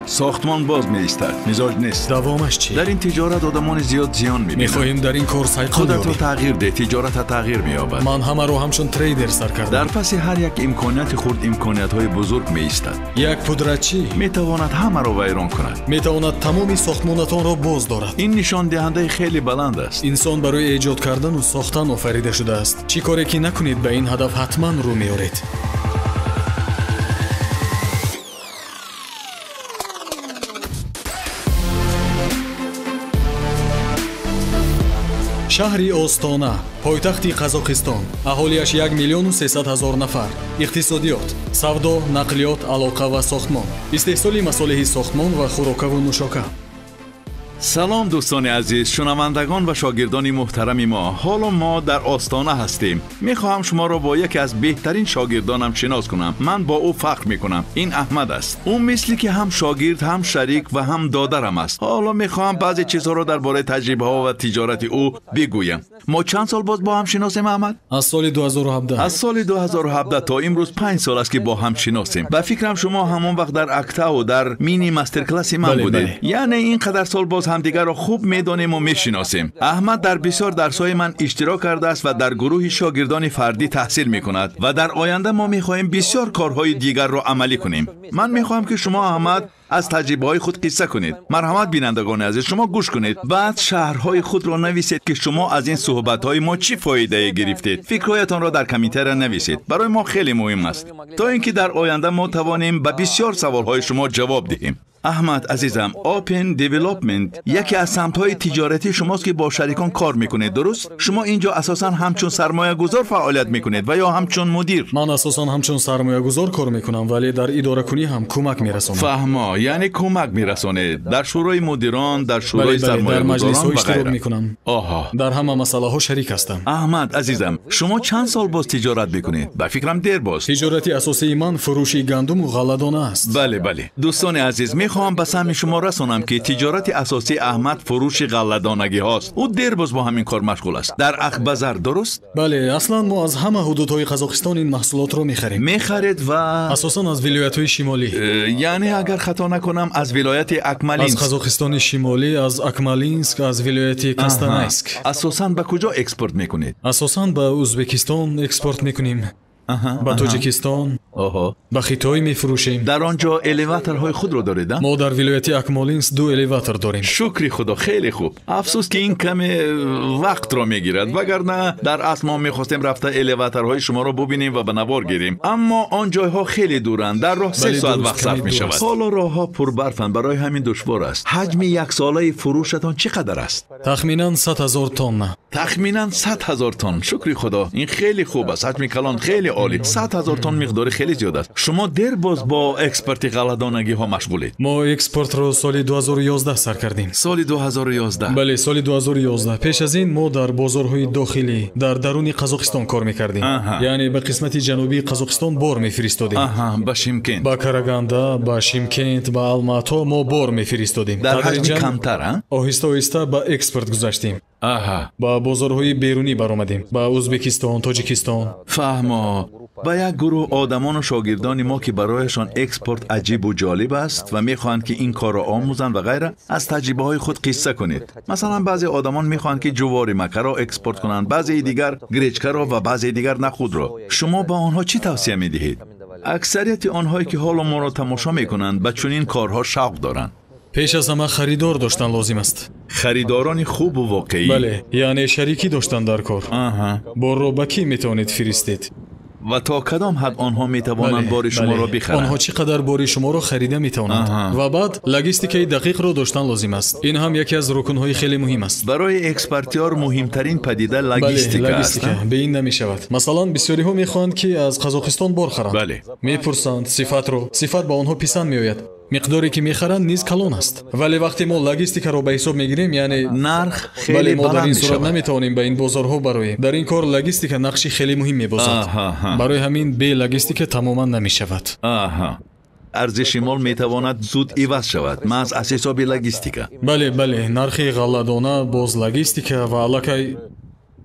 ساختمان باز می‌ایستد. مزاج نیست. دوامش چی؟ در این تجارت آدمان زیاد زیان می‌بینند. می‌خواهیم در این کار سایقل خودت رو یابیم. تغییر ده، تجارت تغییر می‌یابد. من همه رو همچون تریدر سر در کردم. پس هر یک امکانیت خود امکانیت‌های بزرگ می‌ایستد. یک پودرچی می‌تواند همه را ویران کند. میتواند تمامی ساختمانتان را باز دارد. این نشان دهنده خیلی بلند است. انسان برای ایجاد کردن و ساختن آفریده شده است. چی کاری که نکنید به این هدف حتما رو میارید. شهری استانه، پایتختی قزاقستان، اهالیش 1,300,000 نفر. اقتصادیات، سودا، نقلیات، علاقه و ساختمان. استحصال مصالح ساختمان و خوراک و نوشاکه. سلام دوستان عزیز، شنوندگان و شاگردان محترم ما. حالا ما در آستانه هستیم. میخواهم شما را با یکی از بهترین شاگردانم شناس کنم. من با او فخر میکنم. این احمد است. او مثلی که هم شاگرد، هم شریک و هم دادرم است. حالا میخواهم بعضی چیزها را درباره تجربه ها و تجارت او بگویم. ما چند سال باز با هم شناسیم احمد؟ از سال 2017. از سال 2017 تا امروز 5 سال است که با هم شناسیم. با فکرم شما همون وقت در اکتا و در مینی مستر کلاس من بله، بودید. بله. یعنی اینقدر سال باز همدیگر را خوب میدانیم و میشناسیم. احمد در بسیار درس‌های من اشتراک کرده است و در گروه شاگردان فردی تحصیل میکند و در آینده ما میخواهیم بسیار کارهای دیگر را عملی کنیم. من میخواهم که شما احمد از تجربه‌های خود قصه کنید. مرحمت بینندگان عزیز، شما گوش کنید. بعد شهرهای خود را نویسید که شما از این صحبت‌های ما چی فایده گرفتید. فکرهایتان را در کامنتر نویسید. برای ما خیلی مهم است تا اینکه در آینده ما توانیم به بسیار سوال‌های شما جواب دهیم. احمد عزیزم، اوپن دیولپمنت یکی از سمت‌های تجارتی شماست که با شریکان کار میکنید، درست؟ شما اینجا اساساً همچون سرمایه گذار فعالیت میکنید و یا همچون مدیر؟ من اساساً همچون سرمایه گذار کار میکنم، ولی در اداره کنی هم کمک میرسونم. فهما، یعنی کمک میرسانید در شورای مدیران، در شورای بله، سرمایه در مجلس ها گذاران و اشتراک غیره. میکنم. آها. در همه مسئله ها شریک هستم. احمد عزیزم، شما چند سال باز تجارت میکنید؟ به فکرم دیر باز. تجارتی اساسی من فروش گندم و غله‌دانه است. بله. دوستان عزیز، میخواهم به سهم شما رسانم که تجارت اساسی احمد فروش غله‌دانگی هاست. او دیر باز با همین کار مشغول است. در اخبزر، درست؟ بله، اصلا ما از همه حدودهای قزاقستان این محصولات رو میخریم. میخرید و اساسا از ولایت‌های شمالی. یعنی اگر خطا نکنم از ولایت از اکمالینسک. قزاقستان شمالی، از اکمالینسک، از ولایت کاستانایسک. اساساً به کجا اکسپورت میکنید؟ اساسا به ازبکستان اکسپورت میکنیم. به تاجیکستان، به خیتای میفروشیم. در آنجا الیواتورهای خود رو دارید؟ ما در ولایت اکمالینسک 2 الیواتور داریم. شکر خدا، خیلی خوب. افسوس که این کمی وقت را میگیرد، وگرنه در اصل ما میخواستیم رفته الیواتورهای شما را ببینیم و به نوار گیریم، اما آن جایها خیلی دورند. در راه 3 ساعت وقت صرف میشود. حالا راهها پربرفند، برای همین دشوار است. حجم یک ساله فروشتان چقدر است؟ تخمینا 100,000 تن. تخمینا 100,000 تن. شکر خدا، این خیلی خوب است. حجم کلان خیلی عالی. 100,000 تن مقدار خیلی زیاد است. شما دیر باز با اکسپورت غله‌دانگی ها مشغولید. ما اکسپورت رو سال 2011 سر کردیم. سال 2011. بله، سال 2011. پیش از این ما در بازارهای داخلی در درون قزاقستان کار میکردیم. یعنی به قسمت جنوبی قزاقستان بار میفرستادیم. به شیمکند، با کاراگاندا، با شیمکند، با آلماتا ما بار میفرستادیم. در حجم کمتر. آهسته آهسته با اکسپورت گذاشتیم. با بازارهای بیرونی برآمدیم، با ازبکستان، تاجیکستان. فهما. با یک گروه آدمان و شاگردان ما که برایشان اکسپورت عجیب و جالب است و میخواهند که این کار را آموزند و غیره، از تجربه های خود قصه کنید. مثلا بعضی آدمان میخواهند که جوار مکه را اکسپورت کنند، بعضی دیگر گریچکا را و بعضی دیگر نخود را. شما با آنها چی توصیه میدهید؟ اکثریت آنهایی که حالا ما را تماشا میکنند به چنین کارها شوق دارند. پیش از همه خریدار داشتن لازم است. خریداران خوب و واقعی. بله، یعنی شریکی داشتن در کار. با رو به کی میتونید فرستید؟ و تا کدام حد آنها میتوانند بار شما را بخرند؟ آنها چقدر بار شما را خریده میتوانند. و بعد لوجستیکای دقیق را داشتن لازم است. این هم یکی از رکنهای خیلی مهم است. برای اکسپورتیار مهمترین پدیده لوجستیک است. به این نمیشود. مثلا بسیاری ها میخواهند که از قزاقستان بار خرند. بله. میپرسند صفت با آنها پسند میآید. مقداری که میخرند نیز کلان است، ولی وقتی ما لوجستیک رو به حساب میگیریم، یعنی نرخ خیلی ما در این بلند صورت میشود. نمیتونیم به این بازارها برویم. در این کار لوجستیک نقشی خیلی مهم میبازد. برای همین به لوجستیک تماما نمیشود. ارزش مال میتواند زود عوض شود محض از حساب لوجستیک. بله، نرخ غله‌دانه باز لوجستیک و علاقه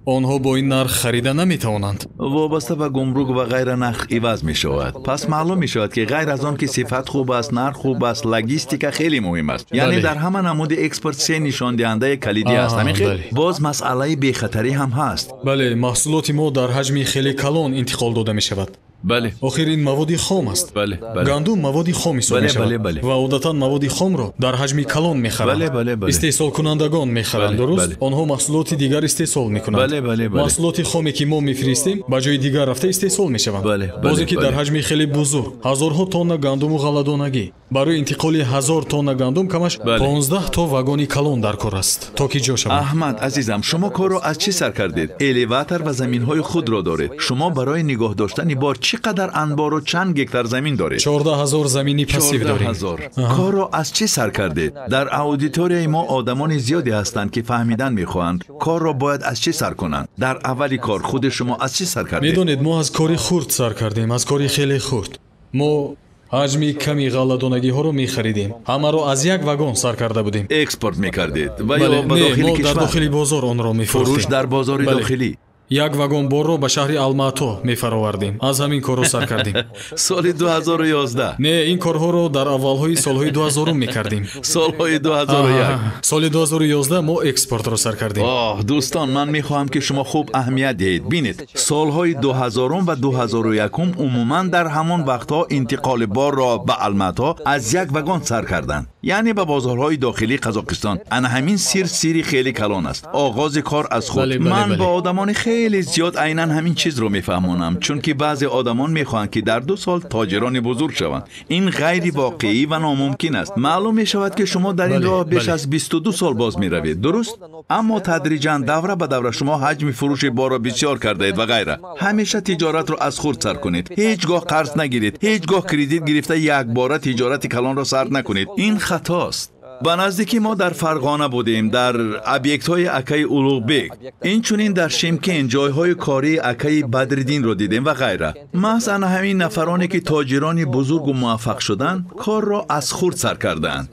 онҳо бо ин нарх харида наметавонанд. وابسته به گمرک و غیر نرخ عوض می شود. پس معلوم می شود که غیر از آن که صفت خوب است، نرخ خوب است، لوجستیک خیلی مهم است. یعنی در همه نمود اکسپورت سه نشان دهنده کلیدی است. همین خیلی باز مسئله بی خطری هم هست. بله، محصولات ما در حجم خیلی کلان انتقال داده می شود. بله. آخر این مواد خام است. بله. گندم مواد خام حساب می شود. و عادتا مواد خام را در حجم کلان می خرند. استحصال کنندگان می خرند، درست؟ آنها محصولات دیگر استحصال می کنند. محصولات خامی که ما می فرستیم به جای دیگر رفته استحصال می شوند. بازی که در حجم خیلی بزرگ هزارها تن گندم و غله‌دانگی برای انتقال 1000 تن گندم کمش 15 تا واگن کلان در کار است تا که جا شود. احمد عزیزم، شما کار را از چی سر کردید؟ الیواتر و زمین‌های خود را دارید. شما برای نگاه داشتن بار چقدر انبار و چند گکتار زمین دارید؟ 14000 زمینی پسیو داریم. 14000. کار را از چی سر کردید؟ در اودیتوریای ما آدمان زیادی هستند که فهمیدن می‌خواهند کار را باید از چی سر کنند. در اولی کار خود شما از چی سر کردید؟ میدونید ما از کاری خرد سر کردیم، از کاری خیلی خرد. ما حجمی کمی غله‌دانگی ها رو می‌خریدیم. همه رو از یک واگن سر کرده بودیم. اکسپورت می‌کردید و یا به داخل ما کشور؟ در داخلی بازار آن را می‌فروختیم. فروش در بازار داخلی. یک واگن بار رو به شهر الماتو می‌فراوردیم. از همین کارو سر کردیم. سال 2011. نه، این کارها رو در اولهای سالهای 2000 می‌کردیم. سالهای 2001. سال 2011 ما اکسپورت رو سر کردیم. دوستان، من می‌خواهم که شما خوب اهمیت دهید. ببینید، سالهای 2000 و 2001 عموماً در همان وقت‌ها انتقال بار را به الماتا از یک واگن سر کردند. یعنی به بازارهای داخلی قزاقستان. انا همین سیری خیلی کلان است. آغاز کار از خود. من با آدمان خیلی زیاد عیناً همین چیز رو میفهمونم، چون که بعضی آدمان میخوان که در 2 سال تاجران بزرگ شوند. این غیر واقعی و ناممکن است. معلوم میشود که شما در این راه بیش از 22 سال باز میروید، درست؟ اما تدریجاً دوره به دوره شما حجم فروش بار را بسیار کرده اید و غیره. همیشه تجارت رو از خود سر کنید. هیچگاه قرض نگیرید. هیچگاه کردیت گرفته یک باره تجارت کلان را سر نکنید. این خطاست. به نزدیکی ما در فرغانه بودیم، در ابیکت های اکای اولوغبک، این چونین در شمکین جایهای کاری اکای بدردین رو دیدیم و غیره. محض همین نفرانی که تاجران بزرگ و موفق شدن کار را از خرد سر کردند.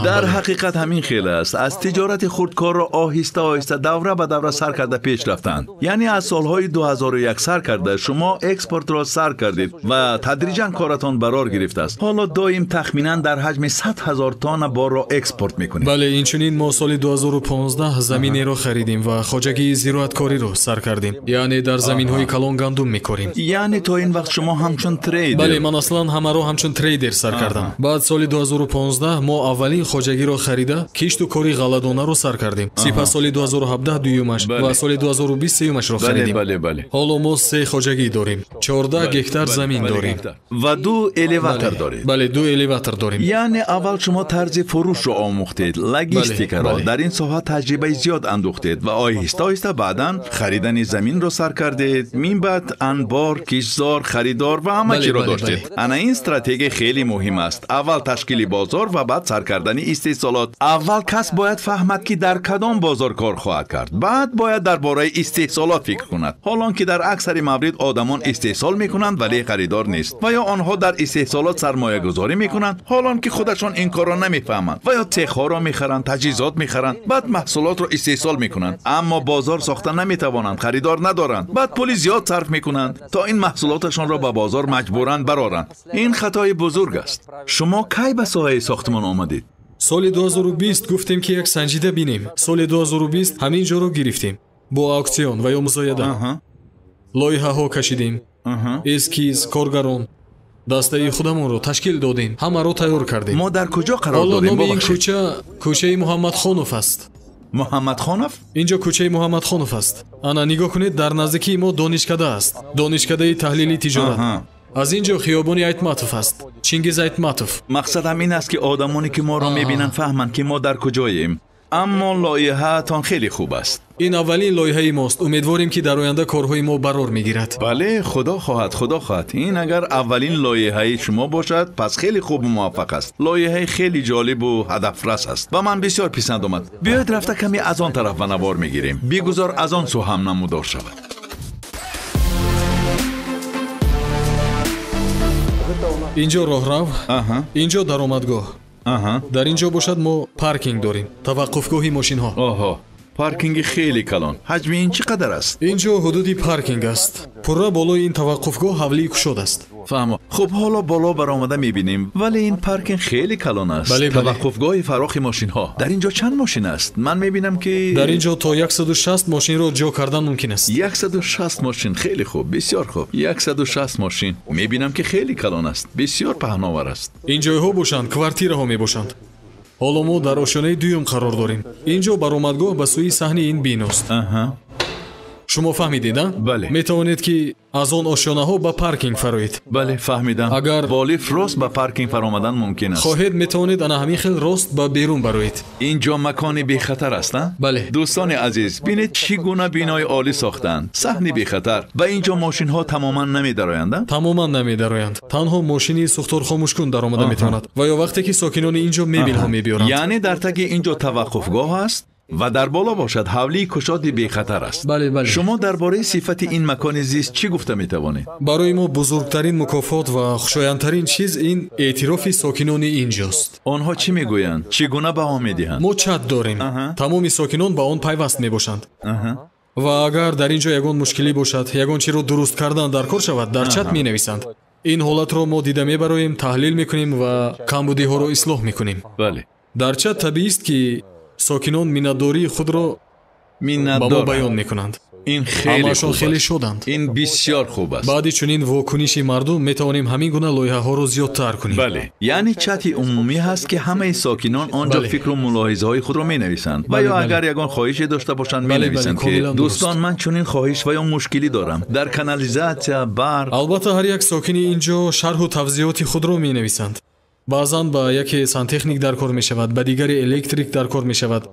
در حقیقت همین خیلی است. از تجارت خرد کار را آهسته آهسته دوره به دوره سر کرده پیش رفتند. یعنی از سالهای 2001 سر کرده شما اکسپورت را سر کردید و تدریجا کارتان برار گرفته است. حالا دائم تخمینا در حجم 100,000 تن بار را اکسپورت میکنید. بله، این چنین ما سال 2015 زمینی رو خریدیم و خواجگی زراعتکاری رو سر کردیم. یعنی در زمین‌های کلان گندم میکاریم. یعنی تا این وقت شما همچون تریدر؟ بله، من اصلا همه رو همچون تریدر سر کردم. بعد سال 2015 ما اولین خواجگی رو خریده کشت و کاری غله‌دانه رو سر کردیم. سپس سال 2017 دویمش و سال 2020 سومش رو خریدیم. بله. حالا ما 3 خواجگی داریم. 14 گکتار زمین داریم و 2 الیواتر دارید. بله، 2 الیواتر داریم. یعنی اول شما طرز فروش رو آموختید، لوجستیک را در این ساحه تجربه زیاد اندوختید و آهسته آهسته بعداً خریدن زمین رو سر کردید. من بعد انبار، کشتزار، خریدار و همه چی را داشتید. انا این استراتژی خیلی مهم است. اول تشکیل بازار و بعد سر کردن استحصالات. اول کس باید فهمد که در کدام بازار کار خواهد کرد. بعد باید درباره استحصالات فکر کند. حالان که در اکثر موارد آدمان استحصال میکنند ولی خریدار نیست، و یا آنها در استحصالات سرمایه گذاری میکنند حالان که خودشان این کار را نمیفهمند، و یا تخها را میخرند، تجهیزات میخرند، بعد محصولات را استحصال میکنند اما بازار ساختن نمیتوانند، خریدار ندارند، بعد پول زیاد صرف میکنند تا این محصولاتشان را به بازار مجبورن برارند. این خطای بزرگ است. شما کی به ساحه ساختمان آمدید؟ سال 2020 گفتیم که یک سنجیده بینیم. سال 2020 همین جا رو گرفتیم با اکسیون و یا مزایده. لایحه ها کشیدیم. اسکیز، کارگران، دسته خودمون رو تشکیل دادیم. همه رو تیار کردیم. ما در کجا قرار داریم؟ این کوچه محمد خانوف است. محمد خانوف؟ اینجا کوچه محمد خانوف است. انا نگاه کنید، در نزدیکی ما دانشکده است. دانشکده تحلیلی تجارت. از اینجا خیابانی ایتماتوف است. چینگیز ایتماتوف. مقصدم این است که آدمانی که ما را میبینن فهمند که ما در کجاییم. اما لایحه تان خیلی خوب است. این اولین لایحه ماست. امیدواریم که در آینده کارهای ما برار میگیرد. بله، خدا خواهد. این اگر اولین لایحه شما باشد پس خیلی خوب و موفق است. لایحه خیلی جالب و هدفرس است و من بسیار پسند آمد. بیاید رفته کمی از آن طرف و نوار میگیریم. بگذار از آن سو هم نمودار شود. اینجا راهرو، اینجا درآمدگاه. در اینجا باشد ما پارکینگ داریم، توقفگاهی ماشین ها. паркинги хеле калон. Ҳаҷми ин чӣ қадар аст? инҷо ҳудуди паркинг аст. пурра болои ин таваққуфгоҳ ҳавлии кушод аст. фаҳмо. хуб, ҳоло боло баромада мебинем, вале ин паркинг хеле калон аст. Бале, бале. Таваққуфгоҳи фарохи мошинҳо. Дар инҷо чанд мошин аст? Ман мебинам ки дар инҷо то 160 мошинро ҷо кардан мумкин аст. 160 мошин. хеле хуб, бисёр хуб. 160 мошин. мебинам ки хеле калон аст. бисёр паҳновар аст. ин ҷойҳо бошанд, квартираҳо мебошанд. ҳоло мо дар ошёнаи дуюм қарор дорем. инҷо баромадгоҳ ба сӯи саҳни ин биност. Аҳа. шумо фаҳмидед, а? Бале. метавонед ки аз он ошёнаҳо ба паркинг фароед. бале, фаҳмидам. Агар- бо лифт рост ба паркинг фаромадан мумкин аст. хоҳед метавонед ана ҳамин хел рост ба берун бароед. ин ҷо макони бехатар аст, а? Бале. дӯстони азиз, бинед чӣ гуна бинои олӣ сохтанд. саҳни бехатар. ба ин ҷо мошинҳо тамоман намедароянд, а? тамоман намедароянд. танҳо мошини сухторхомӯшкун даромада метавонад ва ё вақте ки сокинони ин ҷо мебелҳо мебиёранд. яъне дар таги ин ҷо таваққуфгоҳ аст ва дар боло бошад ҳавлии кушоди бехатар аст. бале, бале. шумо дар бораи сифати ин макони зист чӣ гуфта метавонед? барои мо бузургтарин мукофот ва хушояндтарин чиз ин эътирофи сокинони ин ҷост. онҳо чӣ мегӯянд? чӣ гуна баҳо медиҳанд? мо чат дорем. тамоми сокинон ба он пайваст мебошанд. ва агар дар ин ҷо ягон мушкилӣ бошад, ягон чиро дуруст кардан дар кор шавад, дар чат менависанд. ин ҳолатро мо дида мебароем, таҳлил мекунем ва камбудиҳоро ислоҳ мекунем. бале. дар чат табиист ки сокинон миннатдории худро ба мо миннатдор. баён мекунанд. ин хеле ҳамаашон хуб хеле аст. шоданд. ин бисёр хуб аст. баъди чунин вокуниши мардум метавонем ҳамин гуна лоиҳаҳоро зиёдтар кунем. бале, яъне чати умумӣ ҳаст ки ҳамаи сокинон он ҷо Бале. фикру мулоҳизаҳои худро менависанд ва Бале, ё бале. агар ягон хоҳише дошта бошанд Бале, менависанд бале, ки комилан дӯстон, дуруст. ман чунин хоҳиш ва ё мушкилӣ дорам дар канализатсия, барқ. албатта ҳар як сокини ин ҷо шарҳу тавзиҳоти худро менависанд. баъзан ба яке сантехник дар кор мешавад, ба дигаре электрик дар кор мешавад.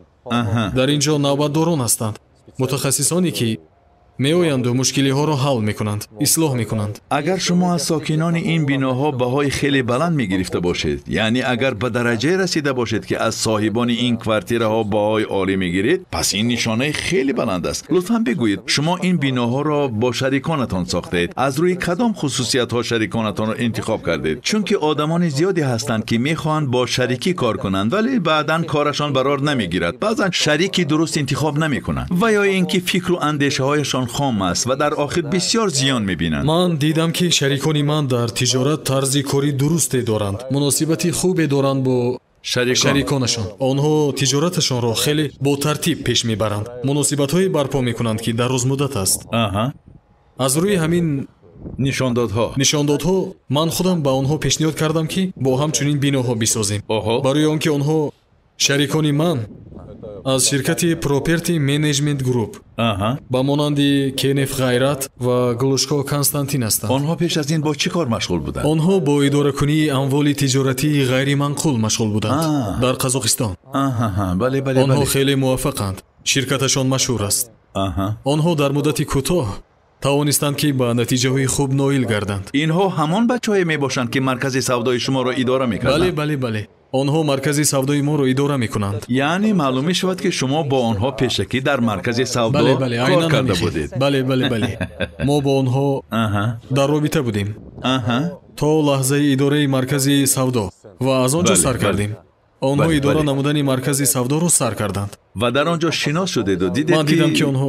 Аҳа. дар ин ҷо навбатдорон ҳастанд, мутахассисоне ки меоянду мушкилиҳоро ҳал мекунанд, ислоҳ мекунанд. агар шумо аз сокинони ин биноҳо баҳои хеле баланд мегирифта бошед, яъне агар ба дараҷае расида бошед ки аз соҳибони ин квартираҳо баҳои олӣ мегиред, пас ин нишонаи хеле баланд аст. лутфан бигӯед, шумо ин биноҳоро бо шариконатон сохтед. аз рӯи кадом хусусиятҳо шариконатонро интихоб кардед? чунки одамони зиёде ҳастанд ки мехоҳанд бо шарикӣ кор кунанд, вале баъдан корашон барор намегирад. баъзан шарики дуруст интихоб намекунанд ва ё ин ки фикру андешаҳояшон хом аст ва дар охир бисёр зиён мебинанд. ман дидам ки шарикони ман дар тиҷорат тарзи кори дурусте доранд, муносибати хубе доранд бо шариконашон. онҳо тиҷораташонро хеле ботартиб пеш мебаранд, муносибатҳое барпо мекунанд ки дарозмуддат аст. аҳа. аз рӯи ҳамин нишондодҳо ман худам ба онҳо пешниҳод кардам ки бо ҳамчунин биноҳо бисозем. Оҳо. барои он ки онҳо шарикони ман аз ширкати Property Management Group аҳа. ба монанди Кенеф Ғайрат ва Глушко Константин ҳастанд. онҳо пеш аз ин бо чӣ кор машғул буданд? онҳо бо идоракунии амволи тиҷоратии ғайриманқул машғул буданд дар Қазоқистон. аҳа. бале, бале, онҳо бале. хеле муваффақанд. ширкаташон машҳур аст. аҳа. онҳо дар муддати кӯтоҳ тавонистанд ки ба натиҷаҳои хуб ноил гарданд. инҳо ҳамон бачаҳое мебошанд ки маркази савдои шуморо идора мекарданд? бале. онҳо маркази савдои моро идора мекунанд. яъне маълум мешавад ки шумо бо онҳо пешакӣ дар маркази савдо кор айнан карда ҳамин будед. хел. бале. мо бо онҳо аҳа. дар робита будем аҳа. то лаҳзаи идораи маркази савдо ва аз он ҷо Бале, сар бале. кардем. онҳо Бале, идора бале. намудани маркази савдоро сар карданд. ва дар он ҷо шинос шудеду дидед ман дидам ки онҳо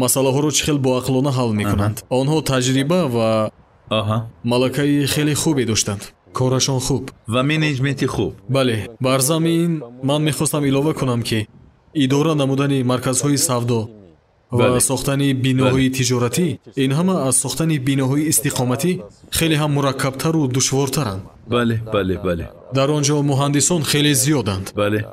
масъалаҳоро чӣ хел боақлона ҳал мекунанд. онҳо таҷриба ва аҳа. малакаи хеле хубе доштанд. корашон хуб. ва менеҷменти хуб. бале, бар замин ман мехостам илова кунам ки идора намудани марказҳои савдо ва Бале. сохтани биноҳои тиҷоратӣ, ин ҳама аз сохтани биноҳои истиқоматӣ хеле ҳам мураккабтару душвортаранд. бале. дар он ҷо муҳандисон хеле зиёданд.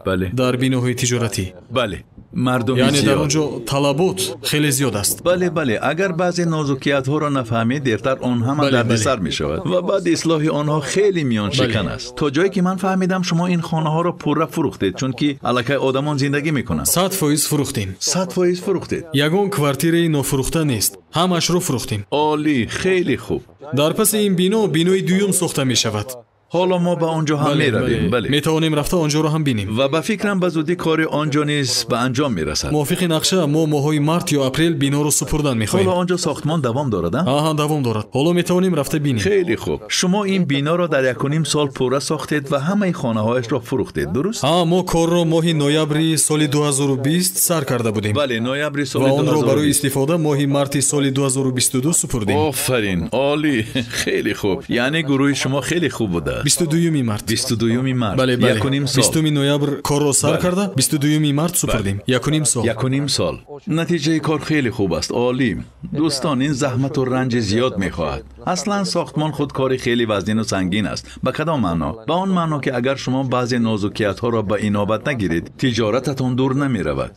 бале. дар биноҳои тиҷоратӣ, бале. мардуми яъне дар он зиёд. ҷо талабот хеле зиёд аст. бале. агар баъзе нозукиятҳоро нафаҳмед, дертар он ҳама Бале, дардисар мешавад ва баъди ислоҳи онҳо хеле миёншикан Бале. аст. то ҷое ки ман фаҳмидам шумо ин хонаҳоро пурра фурӯхтед, чунки аллакай одамон зиндагӣ мекунанд. 100% фурӯхтем. 100% фурӯхтед. ягон квартираи нофурӯхта нест. ҳамаашро фурӯхтем. олӣ, хеле хуб. дар паси ин бинои дуюм сохта мешавад. حالا ما به آنجا هم می رویم. بله. میتوانیم رفته آنجا رو هم بینیم. و به فکرم به زودی کار آنجا نیز به انجام میرسد. موافق نقشه ما ماهای مارت یا اپریل بینا رو سپردن میخواهیم. حالا آنجا ساختمان دوام دارد؟ آها دوام دارد. حالا میتوانیم رفته بینیم. خیلی خوب. شما این بینا را در 1.5 سال پوره ساختید و همه خانه هایش را فروختید، درست؟ ما کار رو ماه نوامبر سال 2020 سر کرده بودیم. بله، نوامبر سال و 2020. آن رو برای استفاده ماه مارت سال 2022 سپردیم. آفرین، عالی. خیلی خوب. یعنی گروه شما خیلی خوب بوده. 22 مارت. 22 مارت. بله بله. 1.5 سال. 20 نوامبر کار رو سر کرده. 22 مارت سپردیم. 1.5 سال. 1.5 سال. نتیجه کار خیلی خوب است. عالی. دوستان، این زحمت و رنج زیاد میخواهد. اصلا ساختمان خود کاری خیلی وزین و سنگین است. به کدام معنا؟ به آن معنا که اگر شما بعضی نازکیت ها را به اینابت نگیرید، تجارتتان دور نمی رود.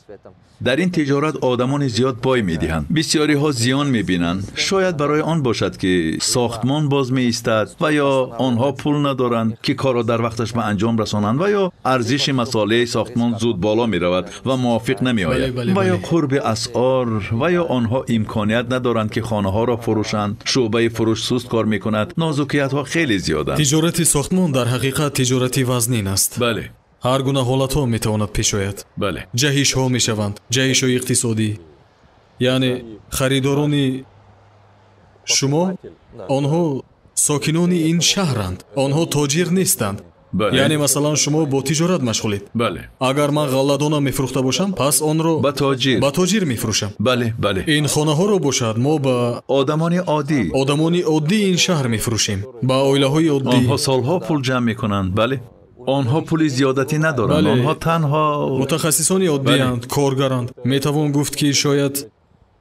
در این تجارت آدمان زیاد پای می دهند. بسیاری ها زیان می بینند. شاید برای آن باشد که ساختمان باز می ایستد و یا آنها پول ندارند که کار را در وقتش به انجام رسانند و یا ارزش مساله ساختمان زود بالا می رود و موافق نمی آید و یا قرب اسعار و یا آنها امکانیت ندارند که خانه ها را فروشند. شعبه فروش سست کار می کند. نازکیت ها خیلی زیادند. تجارت ساختمان در حقیقت تجارتی وزنین است. بله. هر گونه حالت‌ها میتواند پیش آید. بله. جهش‌ها میشوند. جهش‌های اقتصادی. یعنی خریداران شما آنها ساکنان این شهرند. آنها تاجر نیستند. بله. یعنی مثلا شما با تجارت مشغولید. بله. اگر من غله‌دانه میفروخته باشم، پس آن رو با تاجر میفروشم. بله بله. این خانه ها رو باشد ما با آدمان عادی این شهر میفروشیم. با عائله‌های عادی. آنها سالها پول جمع میکنند. بله. آنها پولی زیادتی ندارند. بله. آنها تنها متخصصان عادی اند، کارگرند. میتوان گفت که شاید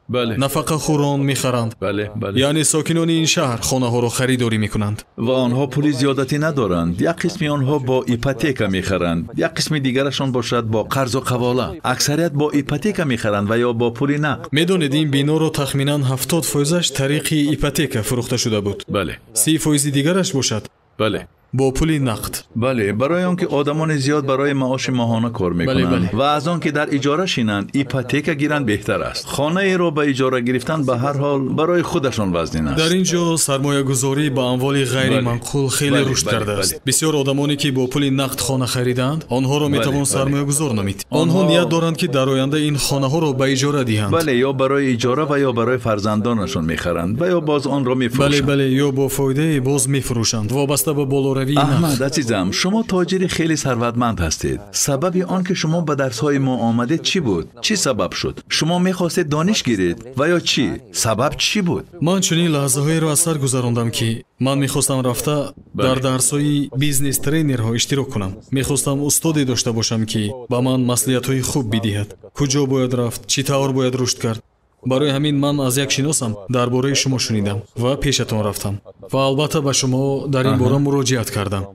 بله. نفقه خوران میخرند. بله بله. یعنی ساکنان این شهر خانه ها رو خریداری میکنند. و آنها پولی زیادتی ندارند. یک قسمی آنها با ایپاتیکا میخرند، یک قسم دیگرشان باشد با قرض و قواله. اکثریت با ایپاتیکا میخرند و یا با پول نقد. میدونید این بینا رو تخمینا 70% طریق ایپاتیکا فروخته شده بود. بله. 30% دیگرش باشد بله. با پول نقد. بله، برای آنکه آدمان زیاد برای معاش ماهانه کار میکنند و از آن که در اجاره شینند ایپاتیکا گیرند بهتر است. خانه ای را به اجاره گرفتن به هر حال برای خودشان وزین است. در اینجا سرمایه گذاری با اموال غیر منقول خیلی رشد کرده است. بسیار آدمانی که با پول نقد خانه خریدند آنها را میتوان سرمایه گذار نامید. آنها نیت دارند که در آینده این خانه ها را به اجاره دهند. بله، یا برای اجاره و یا برای فرزندانشان میخرند و یا باز آن را میفروشند. بله یا با فایده باز میفروشند وابسته به بالا احمد عزیزم، شما تاجر خیلی ثروتمند هستید. سبب آن که شما به درس‌های ما آمدید چی بود؟ چی سبب شد؟ شما می‌خواستید دانش گیرید و یا چی؟ سبب چی بود؟ من چنین لحظه‌هایی را از سر گذراندم که من می‌خواستم رفته در درس‌های بیزنس ترینرها اشتراک کنم. می‌خواستم استادی داشته باشم که با من مصلحت‌های خوب بدهد. کجا باید رفت؟ چی طور باید رشد کرد؟ برای همین من از یک شناسم درباره شما شنیدم و پیشتون رفتم و البته به شما در این باره مراجعت کردم.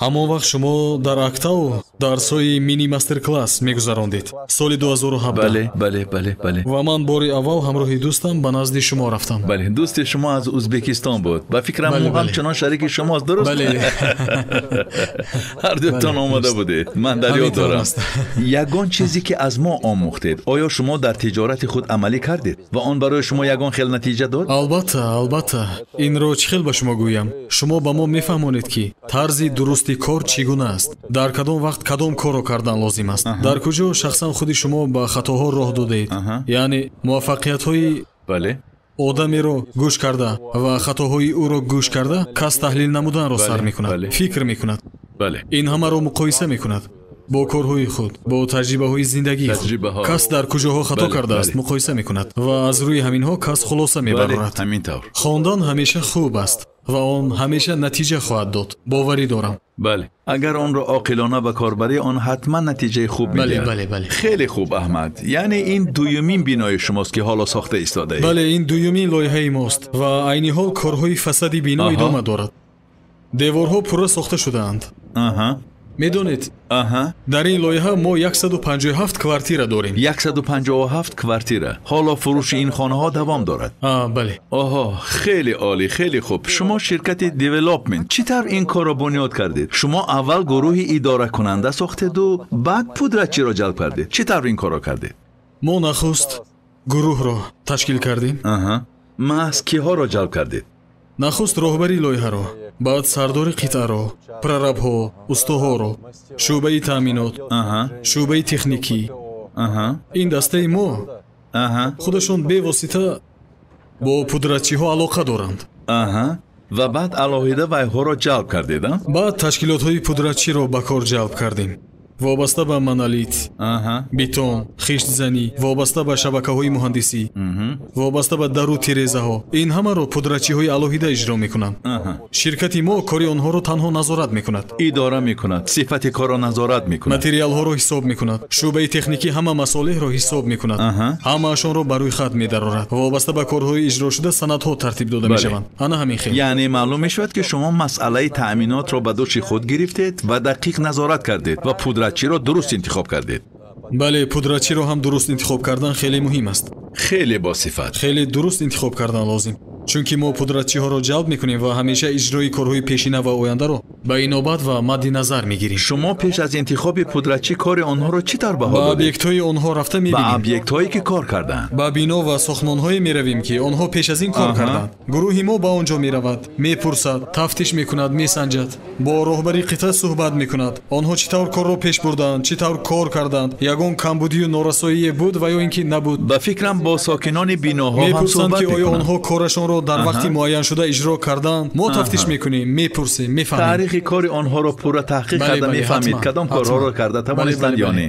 ҳамон вақт шумо дар актау дарсҳои мини мастер-класс мегузарондед соли 2017. бале. ва ман бори аввал ҳамроҳи дӯстам ба назди шумо рафтам. бале, дӯсти шумо аз ӯзбекистон буд. ба фикрам ӯ ҳамчунон шарики шумост, дуруст? бале. ҳар дутон омода будед. ман дар ёд дорам. ягон чизе ки аз мо омӯхтед, оё шумо дар тиҷорати худ амалӣ кардед ва он барои шумо ягон хел натиҷа дод? албатта. инро чӣ хел ба шумо гӯям? шумо ба мо мефаҳмонед ки тарзи дурусти кор чӣ гуна аст, дар кадом вақт кадом корро кардан лозим аст, дар куҷо шахсан худи шумо ба хатоҳо роҳ додаед. яъне муваффақиятҳои одамеро гӯш карда ва хатоҳои ӯро гӯш карда кас таҳлил намуданро сар мекунад, фикр мекунад, ин ҳамаро муқоиса мекунад бо корҳои худ, бо таҷрибаҳои зиндагии худ. кас дар куҷоҳо хато кардааст муқоиса мекунад ва аз рӯи ҳаминҳо кас хулоса мебарорад. хондан ҳамеша хуб аст ва он ҳамеша натиҷа хоҳад дод, боварӣ дорам. бале, агар онро оқилона ба кор барӣ, он ҳатман натиҷаи хуб медиҳад. бале. хеле хуб, аҳмад. яъне ин дуюмин бинои шумост ки ҳоло сохта истодаед. бале, ин дуюмин лоиҳаи мост ва айни ҳол корҳои фасади бино идома дорад. деворҳо пурра сохта шудаанд. медонед, дар ин лоиҳа мо 157 квартира дорем. 157 квартира. ҳоло фурӯши ин хонаҳо давом дорад? бале. оҳо, хеле олӣ, хеле хуб. шумо ширкати девелопмент чӣ тавр ин корро бунёд кардед? шумо аввал гурӯҳи идоракунанда сохтеду баъд пудратчиро ҷалб кардед. чӣ тавр ин корро кардед? мо нахуст гурӯҳро ташкил кардем. маҳз киҳоро ҷалб кардед? нахуст роҳбари лоиҳаро, баъд сардори қитъаро, прорабҳо, устуҳоро, шӯъбаи таъминот, шӯъбаи техникӣ. Ин дастаи мо худашон бевосита бо пудратчиҳо алоқа доранд. ва баъд алоҳида вайҳоро ҷалб кардед? баъд ташкилотҳои пудратчиро ба кор ҷалб кардем, вобаста ба монолит, бетон, хиштзанӣ, вобаста ба шабакаҳои муҳандисӣ, вобаста ба дару тирезаҳо. Ин ҳамаро пудратчиҳои алоҳида иҷро мекунанд. Ширкати мо кори онҳоро танҳо назорат мекунад, идора мекунад, сифати корро назорат мекунад, материалҳоро ҳисоб мекунад, шӯъбаи техникӣ ҳама масолеҳро ҳисоб мекунад, ҳамаашонро ба рӯйхат медарорад. Вобаста ба корҳои иҷрошуда санадҳо тартиб дода мешаванд. ана ҳамин хел. яъне маълум мешавад ки шумо масъалаи таъминотро ба дӯши худ гирифтед ва дақиқ назорат кардед ва пудратчиро дуруст интихоб кардед. бале, пудратчиро ҳам дуруст интихоб кардан хеле муҳим аст. хеле босифат. хеле дуруст интихоб кардан лозим, чунки мо пудратчиҳоро ҷалб мекунем ва ҳамеша иҷрои корҳои пешина ва ояндаро ба инобат ва мадди назар мегирем. шумо пеш аз интихоби пудратчӣ кори онҳоро чӣ тавр баҳо ба додед? объектҳои онҳо рафта ба мебинем. объектҳое ки кор карданд. ба бино ва сохтмонҳое меравем ки онҳо пеш аз ин кор карданд. гурӯҳи мо ба он ҷо меравад, мепурсад, тафтиш мекунад, месанҷад, бо роҳбари қитъа суҳбат мекунад. онҳо чӣ тавр корро пеш бурданд, чӣ тавр кор карданд, ягон камбудию норасоие буд ва ё ин ки набуд. ба фикрам бо сокинони биноҳо ҳам мепурсанд суҳбат ки оё мекунанд. онҳо корашонро дар вақти муайян шуда иҷро карданд. мо тафтиш мекунем, мепурсем, мефаҳмем. таърихи кори онҳоро пурра таҳқиқ карда мефаҳмед кадом корҳоро карда тавонистанд ё не.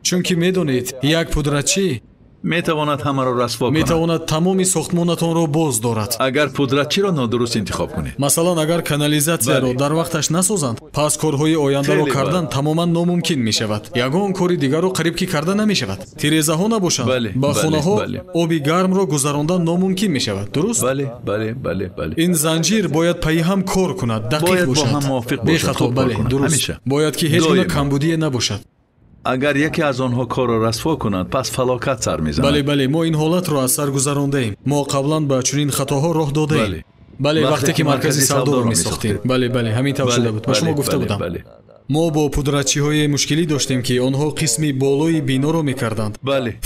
чунки медонед, як пудратчӣ метавонад ҳамаро расво кунад. метавонад тамоми сохтмонатонро боз дорад. агар пудратчиро нодуруст интихоб кунед. масалан, агар канализатсияро дар вақташ насозанд, пас корҳои ояндаро Хеле кардан тамоман номумкин мешавад. ягон кори дигарро қариб ки карда намешавад. тирезаҳо набошанд, ба хонаҳо оби гармро гузарондан номумкин мешавад. дуруст? бале. ин занҷир бояд пайи ҳам кор кунад, дақиқ бояд бо бошад, ҳам мувофиқ бошад, бехато. хуб кор бале, кунад, дуруст. ҳамеша. бояд ки ҳеҷ гуна Доимо. камбудие набошад. агар яке аз онҳо корро расво кунад, пас фалокат сар мезанад. бале, мо ин ҳолатро аз сар гузарондаем. мо қаблан ба чунин хатоҳо роҳ додаем. бале, вақте ки маркази савдоро месохтем. бале, ҳамин тавр шуда буд. ба шумо гуфта будам. мо бо пудратчиҳое мушкилӣ доштем ки онҳо қисми болои биноро мекарданд.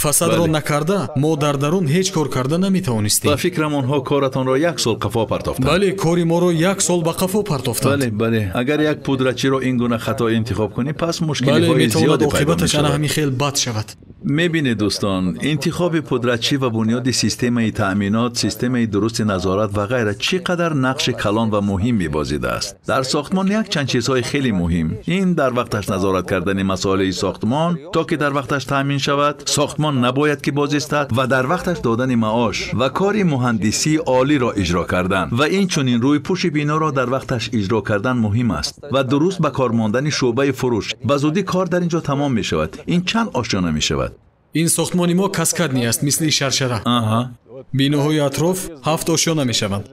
фасадро накарда, мо дар дарун ҳеҷ кор карда наметавонистем. ба фикрам онҳо коратонро 1 сол қафо партофтанд. бале, кори моро 1 сол ба қафо партофтанд. бале. агар як пудратчиро ин гуна хато интихоб кунӣ, пас бале, мушкилиҳои метавонад зиёде пайдо оқибаташ ана мешавад. ҳамин хел бад шавад. мебинед дӯстон, интихоби пудратчӣ ва бунёди системаи таъминот, системаи дурусти назорат ва ғайра чӣ қадар нақши калон ва муҳим мебозидааст. дар сохтмон якчанд чизҳои хеле муҳим. ин дар вақташ назорат кардани масоилаи сохтмон, то ки дар вақташ таъмин шавад, сохтмон набояд ки боз истад ва дар вақташ додани маош ва кори муҳандисии олиро иҷро кардан ва инчунин рӯйпӯши биноро дар вақташ иҷро кардан муҳим аст ва дуруст ба кор мондани шӯъбаи фурӯш. ба зудӣ кор дар ин ҷо тамом мешавад. ин чанд ошёна мешавад. ин сохтмони мо каскадни аст, мисли шаршара. биноҳои атроф 7 ошёна мешаванд,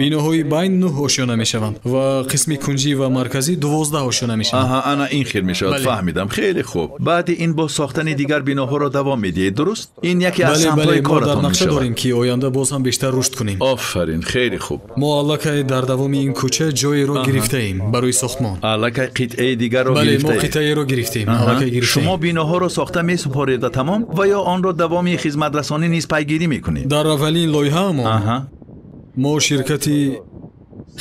биноҳои байн 9 ошёна мешаванд ва қисми кунҷӣ ва марказӣ 12 ошёна мешаванд. ана ин хел мешавад. фаҳмидам. хеле хуб. баъди ин бо сохтани дигар биноҳоро давом медиҳед, дуруст? ин яке аз самтҳои мо дар коратон нақша мешавад. дорем ки оянда боз ҳам бештар рушд кунем. офарин, хеле хуб. мо аллакай дар давоми ин кӯча ҷоеро гирифтаем барои сохтмон. аллакай қитъаи дигарро мо гирифтаед. қитъаеро гирифтем, аллакай гирифтем. шумо биноҳоро сохта месупоред ва тамом ва ё онро давоми хизматрасонӣ низ пайгирӣ мекунед? дар аввалин лоиҳаамон мо ширкати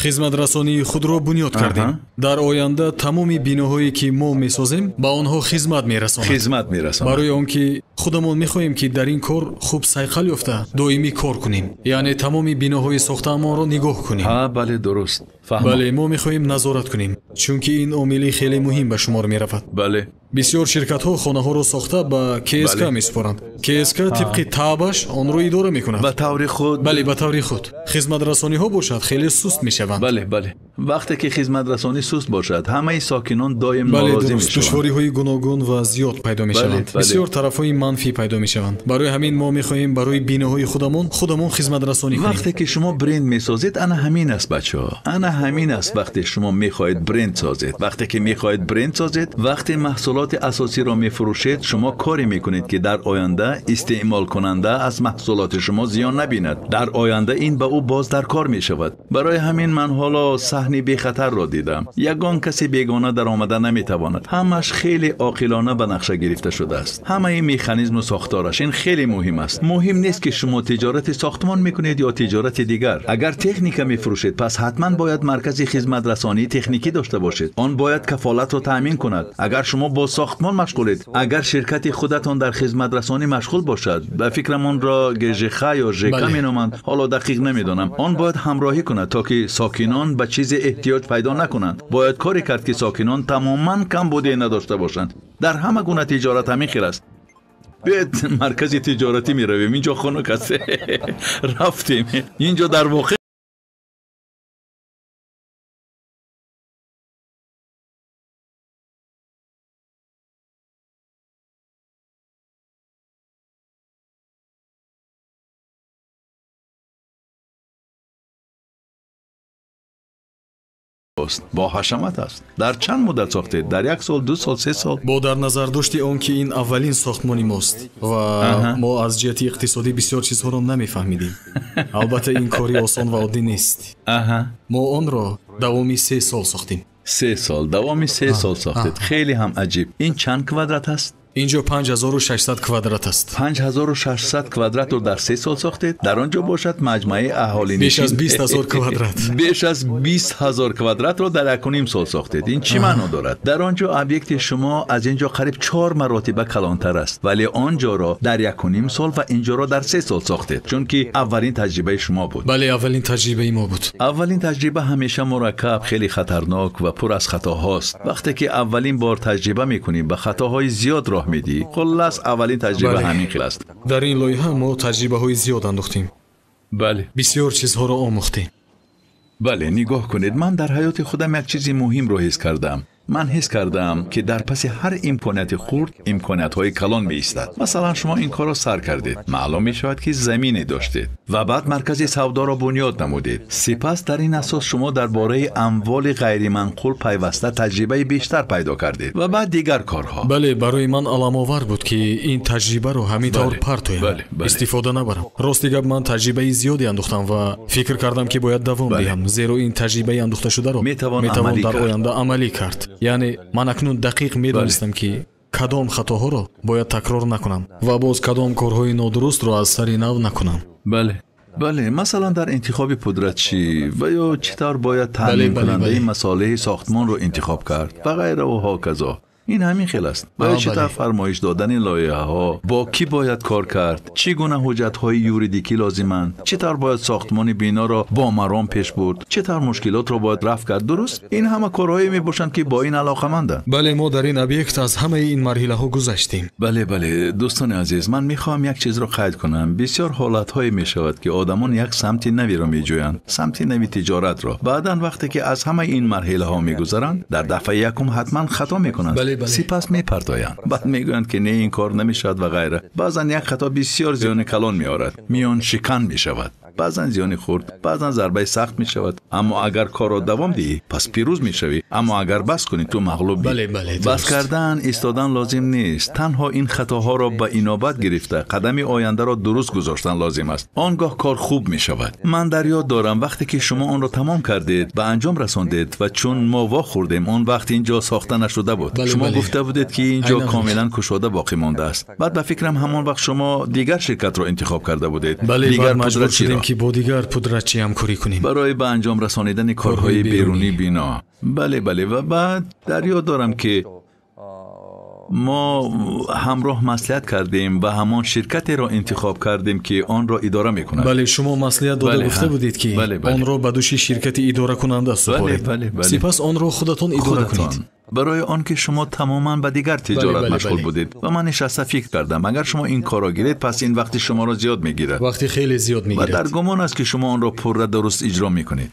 хизматрасонии худро бунёд кардем. дар оянда тамоми биноҳое ки мо месозем ба онҳо хизмат мерасонад. барои он ки худамон мехоҳем ки дар ин кор хуб сайқал ёфта доимӣ кор кунем, яъне тамоми биноҳои сохтаамонро нигоҳ кунем. бале, дуруст. бале, мо мехоҳем назорат кунем, чунки ин омили хеле муҳим ба шумор меравад. бале. бисёр ширкатҳо хонаҳоро сохта ба КСК месупоранд. КСК тибқи таъбаш онро идора мекунад. ба таври худ. бале, ба таври худ. хизматрасониҳо бошад хеле суст мешаванд. бале. вақте ки хизматрасонӣ суст бошад, ҳамаи сокинон доим норозӣ мешаванд. душвориҳои гуногун ва зиёд пайдо мешаванд. бисёр тарафҳои манфӣ пайдо мешаванд. барои ҳамин мо мехоҳем барои биноҳои худамон хизматрасонӣ кунем. вақте ки шумо бренд месозед, ана ҳамин аст бачаҳо. ана ҳамин аст вақте шумо мехоҳед бренд созед. вақте ки мехоҳед бренд созед, вақте маҳсулоти асосиро мефурӯшед, шумо коре мекунед ки дар оянда истеъмолкунанда аз маҳсулоти шумо зиён набинад. дар оянда ин ба ӯ боз дар кор мешавад. барои ҳамин ман ҳоло саҳни бехатарро дидам. یگان کسی بیگانه در آمده نمیتواند. همش خیلی عاقلانه به نقشه گرفته شده است. همه این مکانیزم و ساختارش این خیلی مهم است. مهم نیست که شما تجارت ساختمان میکنید یا تجارت دیگر. اگر تکنیک میفروشید پس حتما باید مرکز خدمت رسانی تکنیکی داشته باشید. آن باید کفالت را تامین کند. اگر شما با ساختمان مشغولید، اگر شرکت خودتان در خدمت رسانی مشغول باشد، به فکرم آن را گژخ یا ژک مینامند، حالا دقیق نمیدانم، آن باید همراهی کند تا که ساکنان به چیز احتیاج پیدا نکنند. باید کاری کرد که ساکنان تماما کم بوده نداشته باشند. در همه گونه تجارت همین خیلی است. بیاید مرکز تجارتی می رویم. اینجا خنک است. رفتیم. اینجا در واقع با حشمت است. در چند مدت ساختید؟ در 1 سال، 2 سال، 3 سال؟ бо дар назар дошти он ки ин аввалин сохтмони мост ва мо аз ҷиҳати иқтисодӣ бисёр чизҳоро намефаҳмидем. албатта ин кори осон ва оддӣ нест. мо онро давоми 3 сол сохтем. 3 سال. دوامی 3 سال ساختید. خیلی هم عجیب. این چند کوادرات است؟ инҷо 5600 квадрат аст. 5600 کвадрат رو در 3 سال ساختید. در آنجا باشد مجموعه اهالی بیش از 20000 کвадрат. بیش از 20000 کвадрат رو در 1.5 سال ساختید. این چی معنی دارد؟ در آنجا ابیکت شما از اینجا قریب 4 مراتب کلانتر است، ولی آنجا را در 1.5 سال و اینجا را در 3 سال ساختید، چون که اولین تجربه شما بود. بله، اولین تجربه ما بود. اولین تجربه همیشه مرکب، خیلی خطرناک و پر از خطاهاست. وقتی که اولین بار تجربه می‌کنیم به خطاهای زیاد راه میدی. خلاص اولین تجربه همین خیلی است. در این لایحه ما تجربه‌های زیاد انداختیم. بله. بسیار چیزها را آموختیم. بله، نگاه کنید. من در حیات خودم یک چیزی مهم رو حس کردم. من حس کردم که در پس هر امکانات خرد امکانات‌های کلان می‌ایستد. مثلا شما این کار را سر کردید، معلوم می‌شود که زمینی داشتید و بعد مرکز سودا را بنیاد نمودید. سپس در این اساس شما درباره اموال غیر منقول پیوسته تجربه بیشتر پیدا کردید و بعد دیگر کارها. بله، برای من علام‌آور بود که این تجربه رو همینطور پرتویم، استفاده نبرم. راست گپ من تجربه زیادی انداختم و فکر کردم که باید دوام دهم، زیرا این تجربه انداخته شده رو میتوان در آینده عملی کرد. یعنی من اکنون دقیق میدانستم که کدام خطاها رو باید تکرار نکنم و باز کدام کارهای نادرست رو از سر نو نکنم. بله، مثلا در انتخاب پودرچی و یا چطور باید تعمین کننده مصالح ساختمان رو انتخاب کرد و غیره و هاکذا. این همین خیلی است. باید چطور فرمایش دادن لایحه ها، با کی باید کار کرد، چگونه حجت های یوریدیکی لازمند، چطور باید ساختمان بنا را با مرام پیش برد، چطور مشکلات را باید رفع کرد. درست این همه کارهایی می باشند که با این علاقه‌مندند. بله، ما در این ابیکت از همه این مرحله ها گذشتیم. بله دوستان عزیز، من میخوام یک چیز را قید کنم. بسیار حالت های می شود که آدمان یک سمت نوی را می جویند، سمت نوی تجارت را. بعداً وقتی که از همه این مرحله ها می گذرند، در دفعه یکم حتما خطا میکنند. سپس میپردایند، بعد میگویند که نه این کار نمیشود و غیره. بعضا یک خطا بسیار زیان کلان میآورد، میان شکن میشود، بعضا زیان خرد، بعضا ضربه سخت میشود. اما اگر کار را دوام دهی پس پیروز میشوی، اما اگر بس کنی تو مغلوبی. بس کردن ایستادن لازم نیست. تنها این خطاها را به اینابت گرفته قدم آینده را درست گذاشتن لازم است. آنگاه کار خوب میشود. من در یاد دارم وقتی که شما آن را تمام کردید به انجام رساندید و چون ما وا خوردیم اون وقت اینجا ساخته نشده بود. شما گفته بودید که اینجا کاملا کشاده باقی مانده است. بعد به فکرم همان وقت شما دیگر شرکت را انتخاب کرده بودید. دیگر مجبور شدیم که با دیگر پودرچی همکاری کنیم برای به انجام رسانیدن کارهای بیرونی بنا. بله و بعد در یاد دارم که ما همراه مصلحت کردیم و همان شرکتی را انتخاب کردیم که آن را اداره میکند. بله، شما مصلحت داده گفته بودید که آن را به دوش شرکت اداره کننده سپارید. سپس آن را خودتان اداره کنید. برای آن که شما تماما به دیگر تجارت مشغول بودید و من نشسته فکر کردم اگر شما این کار را گیرید پس این وقت شما را زیاد میگیرد. وقتی خیلی زیاد میگیرد. و در گمان است که شما آن را پر درست اجرا میکنید.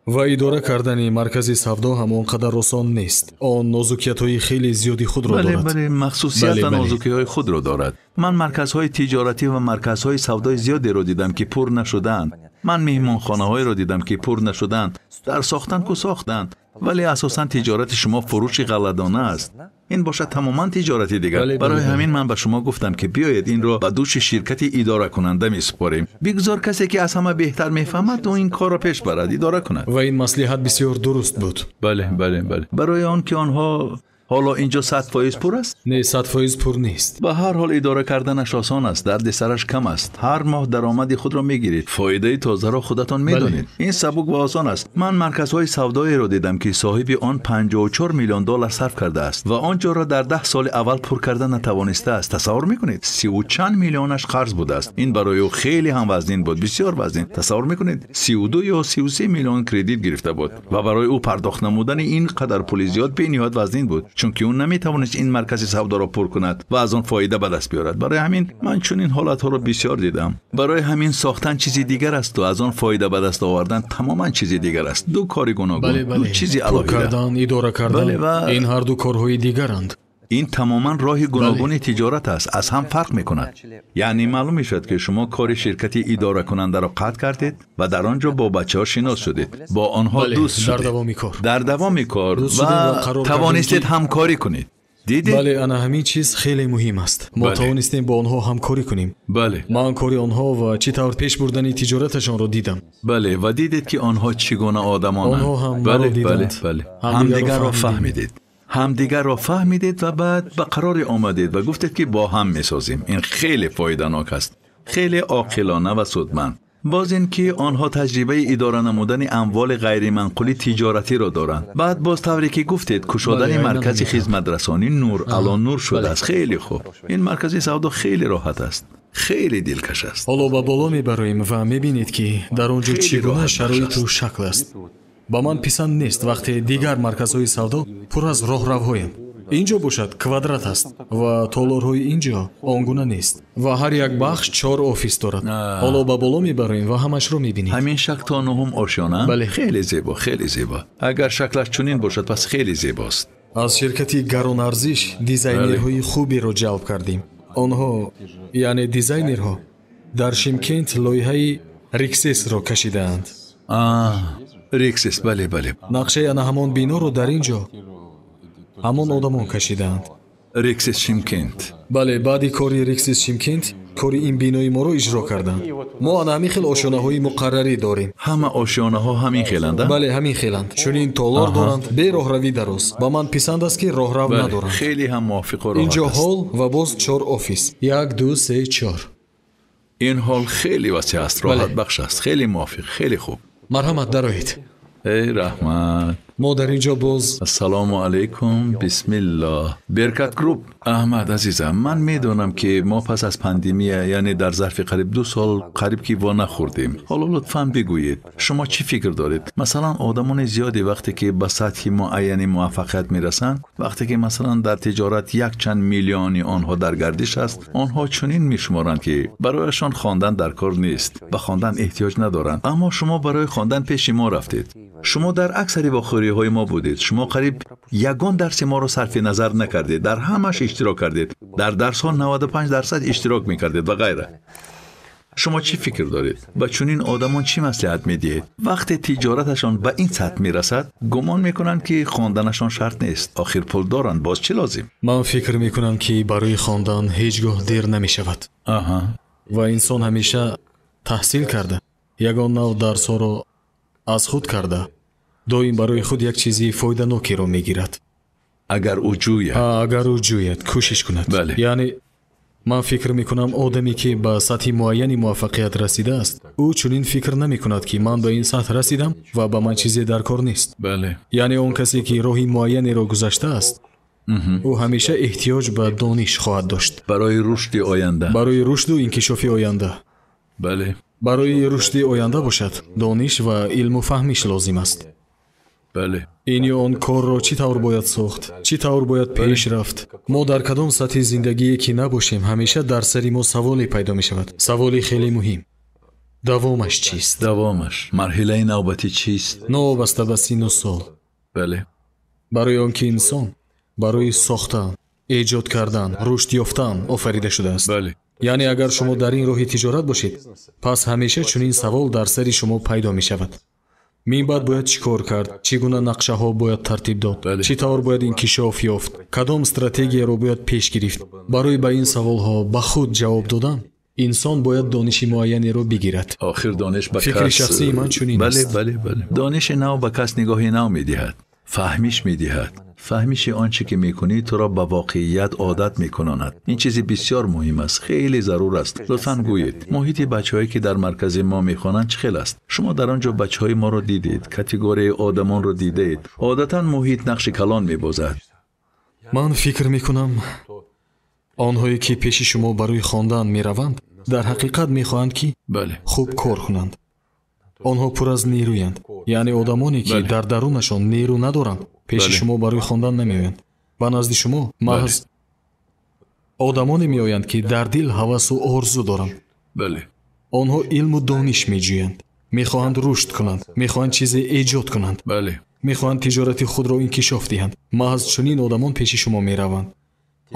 و اداره کردن مرکزی سودا هم آنقدر آسان نیست. آن نازکیت‌های خیلی زیادی خود را دارد. بله، مخصوصیت نازکی‌های خود را دارد. من مرکزهای تجارتی و مرکزهای سودای زیادی را دیدم که پر نشدند. من مهمانخانه‌های را دیدم که پر نشدند. در ساختن کو ساختند، ولی اساساً تجارت شما فروش غله‌دانه است. این باشد تماما تجارتی دیگر. برای همین من به شما گفتم که بیایید این رو به دوش شرکت اداره کننده میسپاریم. بگذار کسی که از همه بهتر میفهمد و این کار را پیش برد، اداره کند. و این مصلحت بسیار درست بود. بله. برای آن که آنها حالا اینجا 100% پر است؟ نه، 100% پر نیست. به هر حال اداره کردنش آسان است، درد سرش کم است. هر ماه درآمد خود را میگیرید، فایده تازه را خودتان میدانید. این سبک و آسان است. من مرکزهای سودایی را دیدم که صاحب آن 54 میلیون دلار صرف کرده است و آنجا را در 10 سال اول پر کردن نتوانسته است. تصور میکنید 30 و چند میلیونش قرض بوده است. این برای او خیلی هم وزین بود، بسیار وزین. تصور میکنید 32 یا 33 میلیون کردیت گرفته بود و برای او پرداخت نمودن این قدر پول زیاد به نهایت وزین بود، چون که اون نمیتوانست این مرکز سودا را پر کند و از آن فایده به دست بیارد. برای همین من چون این حالت ها را بسیار دیدم. برای همین ساختن چیزی دیگر است و از آن فایده به دست آوردن تماما چیزی دیگر است. دو کاری گوناگون، دو چیزی علاوه کردن، اداره کردن، این هر دو کارهای دیگرند. این تماما راه گوناگون تجارت است، از هم فرق میکند. یعنی معلوم میشد که شما کار شرکت اداره کننده را قطع کردید و در آنجا با بچه‌ها شناس شدید، با آنها دوست شدید، در دوام کار و توانستید همکاری کنید. دیدید؟ بله، انا همین چیز خیلی مهم است. ما توانستیم با آنها همکاری کنیم. بله. من کاری آنها و چطور پیش بردن تجارتشان را دیدم. بله، و دیدید که آنها چگونه آدمانند. آنها هم بله. همدیگر را فهمیدید. همدیگر را فهمیدید و بعد به قرار آمدید و گفتید که با هم میسازیم. این خیلی فایده‌ناک است، خیلی عاقلانه و سودمند. باز این که آنها تجربه اداره نمودن اموال غیر منقولی تجارتی را دارند. بعد باز طوری که گفتید کشادن مرکز خدمت رسانی نور الان نور شده است. خیلی خوب. این مرکز سودا خیلی راحت است، خیلی دلکش است. حالا با بالا میبریم و میبینید که در اونجا چگونه شرایط و شکل است. با من پسند نیست وقتی دیگر مرکزهای سودا پر از راهروهایم. اینجا باشد کвадрат است و تالارهای اینجا آنگونه نیست و هر یک بخش 4 офис دارد. حالا با بالا میبریم و همش رو میبینید. همین شک تا 9 آشیانه؟ بله. خیلی زیبا، خیلی زیبا. اگر شکلش چنین باشد پس خیلی زیباست. از شرکتی گران ارزش دیزاینرهای خوبی رو جلب کردیم. آنها یعنی دیزاینرها در شیمکنت لایحه ریکسس رو کشیدند. ریکسس، بله. نقشه انا همان بینا رو در اینجا همان آدمان کشیدند. ریکسس شیمکنت. بله، بعدی کاری ریکسس شیمکنت کاری این بینای ما رو اجرا کردند. ما انا همین خیل آشیانه های مقرری داریم. همه آشیانه ها همین خیلند؟ بله، همین خیلند. چون این تالار دارند به راهروی دراز. با من پسند است که راهرو ندارند. خیلی هم موافق و راحت اینجا است. هال و باز 4 офис. 1 2 3 4. این هال خیلی وسیع است، راحت بخش است. خیلی موافق، خیلی خوب. مرحمت دارید. ای رحمت. ما در اینجا باز السلام علیکم، بسم الله. برکت گروپ. احمد عزیزم، من میدونم که ما پس از پاندمی یعنی در ظرف قریب 2 سال قریب که وا نخوردیم. حالا لطفاً بگویید شما چی فکر دارید؟ مثلا آدمان زیادی وقتی که به سطح معینی موفقیت میرسن، وقتی که مثلا در تجارت یک چند میلیونی آنها در گردش است، آنها چنین میشمارند که برایشان خواندن در کار نیست، به خواندن احتیاج ندارند. اما شما برای خواندن پیش ما رفتید. شما در اکثر واخوری های ما بودید. شما قریب یگان درس ما رو صرف نظر نکردید، در همش اشتراک کردید. در درس ها 95% اشتراک میکردید و غیره. شما چی فکر دارید؟ با چنین آدمان چی مصلحت میدید؟ وقتی تجارتشان به این سطح میرسد، گمان میکنند که خواندنشان شرط نیست. آخر پول دارند، باز چی لازم؟ من فکر میکنم که برای خواندن هیچگاه دیر نمیشود. و انسان همیشه تحصیل کرده، یگان نوع درس ها رو از خود کرده، دویم برای خود یک چیزی فایده‌ناکی رو میگیرد. اگر او جوید کوشش کند. بله. یعنی من فکر میکنم آدمی که به سطح معینی موفقیت رسیده است، او چنین فکر نمی کند که من به این سطح رسیدم و به من چیزی در کار نیست. بله. یعنی اون کسی که راهی معینی رو گذشته است، او همیشه احتیاج به دانش خواهد داشت برای رشد آینده، برای رشد و انکشاف آینده. بله. برای رشد آینده باشد دانش و علم و فهمش لازم است. بله. این یا اون کار را چی طور باید ساخت، چی طور باید پیش رفت. ما در کدام سطح زندگی که نباشیم همیشه در سری ما سوالی پیدا می شود. سوالی خیلی مهم. دوامش چیست؟ مرحله نوبتی چیست؟ نوبسته به سن و سال. بله. برای آنکه انسان برای ساختن، ایجاد کردن، رشد یافتن آفریده شده است. بله. یعنی اگر شما در این راه تجارت باشید، پس همیشه چنین سوال در سر شما پیدا می شود. минбаъд бояд чӣ кор кард, чӣ гуна нақшаҳо бояд тартиб дод, чӣ тавр бояд инкишоф ёфт, кадом стратегияро бояд пеш гирифт. Барои ба ин саволҳо ба худ ҷавоб додан инсон бояд дониши муайянеро бигирад. охир дониш ба фикри шахсии ман чунин аст. бале дониши нав ба кас нигоҳи нав медиҳад, фаҳмиш медиҳад. фаҳмиши он чӣ ки мекунӣ туро ба воқеият одат мекунонад. ин чизи бисёр муҳим аст, хеле зарур аст. лутфан гӯед, муҳити бачаҳое ки дар маркази мо мехонанд чӣ хел аст? шумо дар он ҷо бачаҳои моро дидед, категорияи одамонро дидаед. одатан муҳит нақши калон мебозад. ман фикр мекунам онҳое ки пеши шумо барои хондан мераванд дар ҳақиқат мехоҳанд ки хуб кор кунанд. онҳо пур аз нерӯянд, яъне одамоне ки дар дарунашон нерӯ надоранд пеши шумо барои хондан намеоянд. ба назди шумо маҳз одамоне меоянд ки дар дил ҳавасу орзу доранд. онҳо илму дониш меҷӯянд, мехоҳанд рушд кунанд, мехоҳанд чизе эҷод кунанд, мехоҳанд тиҷорати худро инкишоф диҳанд. маҳз чунин одамон пеши шумо мераванд.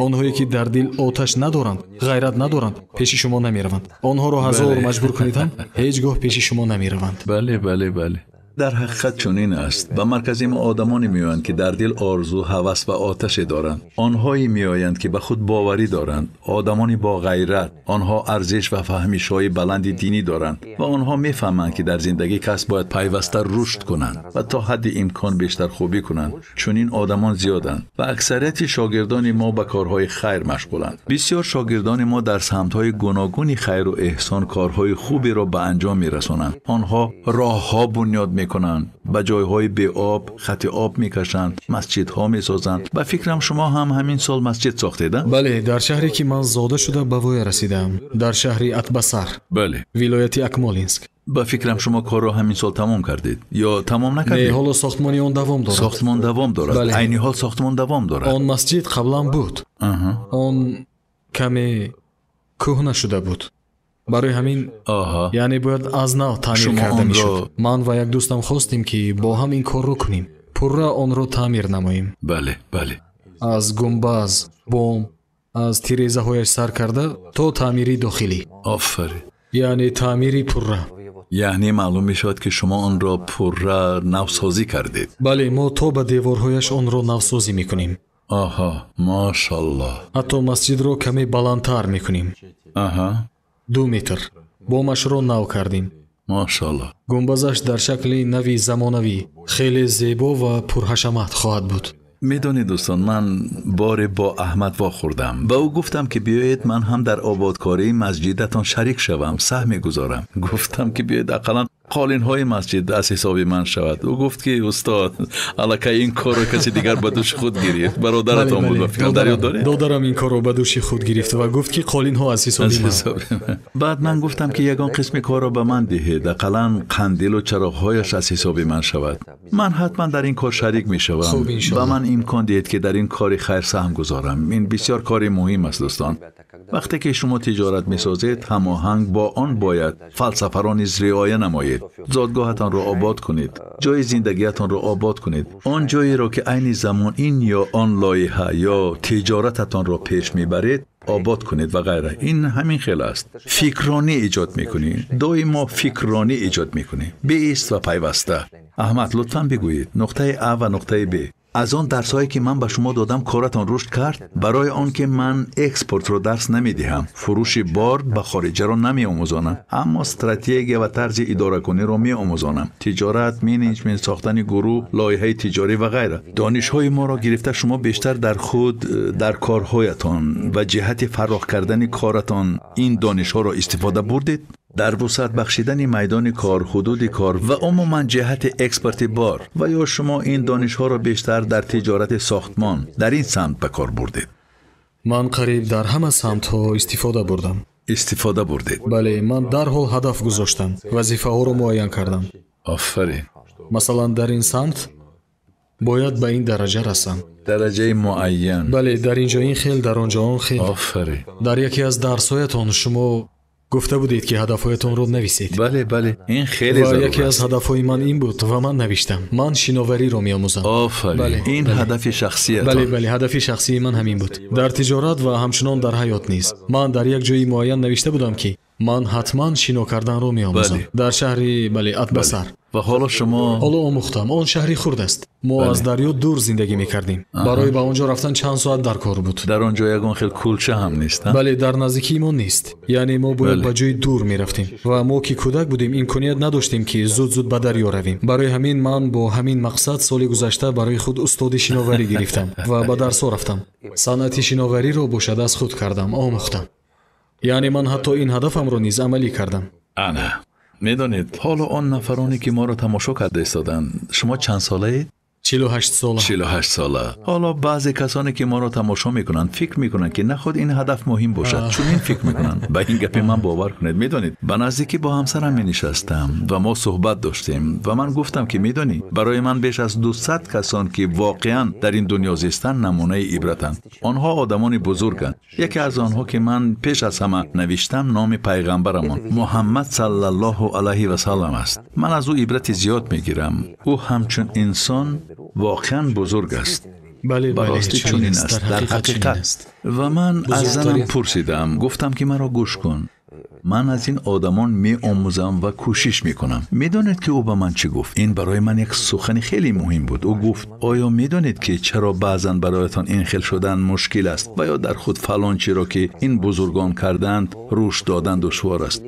онҳое ки дар дил оташ надоранд, ғайрат надоранд, пеши шумо намераванд. онҳоро ҳазор маҷбур кунед ҳам ҳеҷ гоҳ пеши шумо намераванд. бале дар ҳақиқат чунин аст. ба маркази мо одамоне меоянд ки дар дил орзу, ҳавас ва оташе доранд. онҳое меоянд ки ба худ боварӣ доранд, одамони бо ғайрат. онҳо арзиш ва фаҳмишҳои баланди динӣ доранд ва онҳо мефаҳманд ки дар зиндагӣ кас бояд пайваста рушд кунанд ва то ҳадди имкон бештар хубӣ кунанд. чунин одамон зиёданд ва аксарияти шогирдони мо ба корҳои хайр машғуланд. бисёр шогирдони мо дар самтҳои гуногуни хайру эҳсон корҳои хуберо ба анҷом мерасонанд. онҳо роҳҳо бунёд мекунанд, ба ҷойҳои беоб хати об мекашанд, масҷидҳо месозанд. ба фикрам шумо ҳам ҳамин сол масҷид сохтеда? бале, дар шаҳре ки ман зода шуда ба воя расидам, дар шаҳри Атбасар, вилояти Акмолинск. ба фикрам шумо корро ҳамин сол тамом кардед ё тамом накардед? не, ҳоло сохтмони он давом дорад. сохтмон давом дорад. айни ҳол сохтмон давом дорад. он масҷид қаблан буд. он каме кӯҳна шуда буд. барои ҳамин яъне бояд аз нав таъмир карда мешуд. ман ва як дӯстам хостем ки бо ҳам ин корро кунем, пурра онро таъмир намоем. бале аз гумбаз, бом, аз тирезаҳояш сар карда то таъмири дохилӣ. офарин. яъне таъмири пурра. яъне маълум мешавад ки шумо онро пурра навсозӣ кардед. бале, мо то ба деворҳояш онро навсозӣ мекунем. машаллоҳ. ҳатто масҷидро каме баландтар мекунем. 2 метр. бомашро нав кардем. машаллоҳ. гумбазаш дар шакли нави замонавӣ хеле зебо ва пурҳашамат хоҳад буд. медонед дӯстон, ман боре бо аҳмад вохӯрдам. ба ӯ гуфтам ки биёед ман ҳам дар ободкории масҷидатон шарик шавам, саҳм мегузорам. гуфтам ки биёед ақаллан қолинҳои масҷид аз ҳисоби ман шавад. ӯ гуфт ки устод, аллакай ин корро каси дигар ба дӯши худ гирифт. бародаратон буд. ба фикрам дар ёд доред? додарам ин корро ба дӯши худ гирифт ва гуфт ки қолинҳо аз ҳисоби ман. баъд ман гуфтам ки ягон қисми корро ба ман диҳед, ақаллан қандилу чароғҳояш аз ҳисоби ман шавад. ман ҳатман дар ин кор шарик мешавам. ба ман имкон диҳед ки дар ин кори хайр саҳм гузорам. ин бисёр кори муҳим аст дӯстон. вақте ки шумо тиҷорат месозед, ҳамоҳанг бо он бояд фалсафаро низ риоя намоед. зодгоҳатонро обод кунед, ҷои зиндагиятонро обод кунед. он ҷоеро ки айни замон ин ё он лоиҳа ё тиҷорататонро пеш мебаред, обод кунед ва ғайра. ин ҳамин хел аст. фикронӣ эҷод мекунӣ. доимо фикронӣ эҷод мекунӣ. беист ва пайваста. аҳмад, лутфан бигӯед нуқтаи А ва нуқтаи Б. аз он дарсҳое ки ман ба шумо додам коратон рушд кард? барои он ки ман экспортро дарс намедиҳам, фурӯши борд ба хориҷаро намеомӯзонам, аммо стратегия ва тарзи идоракуниро меомӯзонам. тиҷорат, менеҷмент, сохтани гурӯҳ, лоиҳаи тиҷорӣ ва ғайра. донишҳои моро гирифта шумо бештар дар худ, дар корҳоятон ва ҷиҳати фарроғ кардани коратон ин донишҳоро истифода бурдед? дар вусъат бахшидани майдони кор, ҳудуди кор ва умуман ҷиҳати экспорти бор ва ё шумо ин донишҳоро бештар дар тиҷорати сохтмон дар ин самт ба кор бурдед? ман қариб дар ҳама самтҳо истифода бурдед? бале, ман дарҳол ҳадаф гузоштам, вазифаҳоро муайян кардам. офарин. масалан, дар ин самт бояд ба ин дараҷа расам. дараҷаи муайян? бале, дар ин ҷо ин хел, дар он ҷо он хел. офарин. дар яке аз дарсҳоятон шумо гуфта будед ки ҳадафҳоятонро нависед. бале, ин хеле зарур аст. яке аз ҳадафҳои ман ин буд ва ман навиштам. ман шиновариро меомӯзам. офарин. ин ҳадафи шахсият. бале, ҳадафи шахсии ман ҳамин буд. дар тиҷорат ва ҳамчунон дар ҳаёт низ. ман дар як ҷои муайян навишта будам ки ман ҳатман шино карданро меомӯзам. дар шаҳри Атбасар. و حالا شما حالا آموختم. آن شهری خرد است. ما از دریا دور زندگی میکردیم. برای به آنجا رفتن چند ساعت در کار بود. در آنجا یگان خیلی کلچه هم نیست. بله، در نزدیکی ما نیست. یعنی ما باید به جای دور میرفتیم و ما که کودک بودیم امکانیت نداشتیم که زود به دریا رویم. برای همین من با همین مقصد سال گذشته برای خود استادی شناوری گرفتم و به درس رفتم. صنعت شناوری را با دست خود کردم، آموختم. یعنی من حتی این هدفم را نیز عملی کردم. انا میدونید حالا آن نفرانی که ما را تماشا کرده ایستادند، شما چند ساله اید؟ 48 ساله. 48 ساله. حالا بعضی کسانی که ما را تماشا میکنن فکر میکنن که نخود این هدف مهم باشد. چون این فکر میکنن. به این گپ من باور کنید. میدونید به نزدیکی با همسرم می نشستم و ما صحبت داشتیم و من گفتم که میدونی برای من بیش از 200 کسان که واقعا در این دنیا زیستن نمونه عبرتند. آنها آدمان بزرگند. یکی از آنها که من پیش از همه نوشتم نام پیغمبرمان محمد صلی الله علیه و سلم است. من از او عبرت زیاد میگیرم. او همچون انسان واقعا بزرگ است. بله براستی چنین است در حقیقت. و من از زنم پرسیدم، گفتم که مرا گوش کن. من از این آدمان می آموزم و کوشش می کنم. می دانید که او به من چی گفت؟ این برای من یک سخن خیلی مهم بود. او گفت آیا می دانید که چرا بعضا برایتان این خل شدن مشکل است و یا در خود فلان چی را که این بزرگان کردند روش دادن دشوار است؟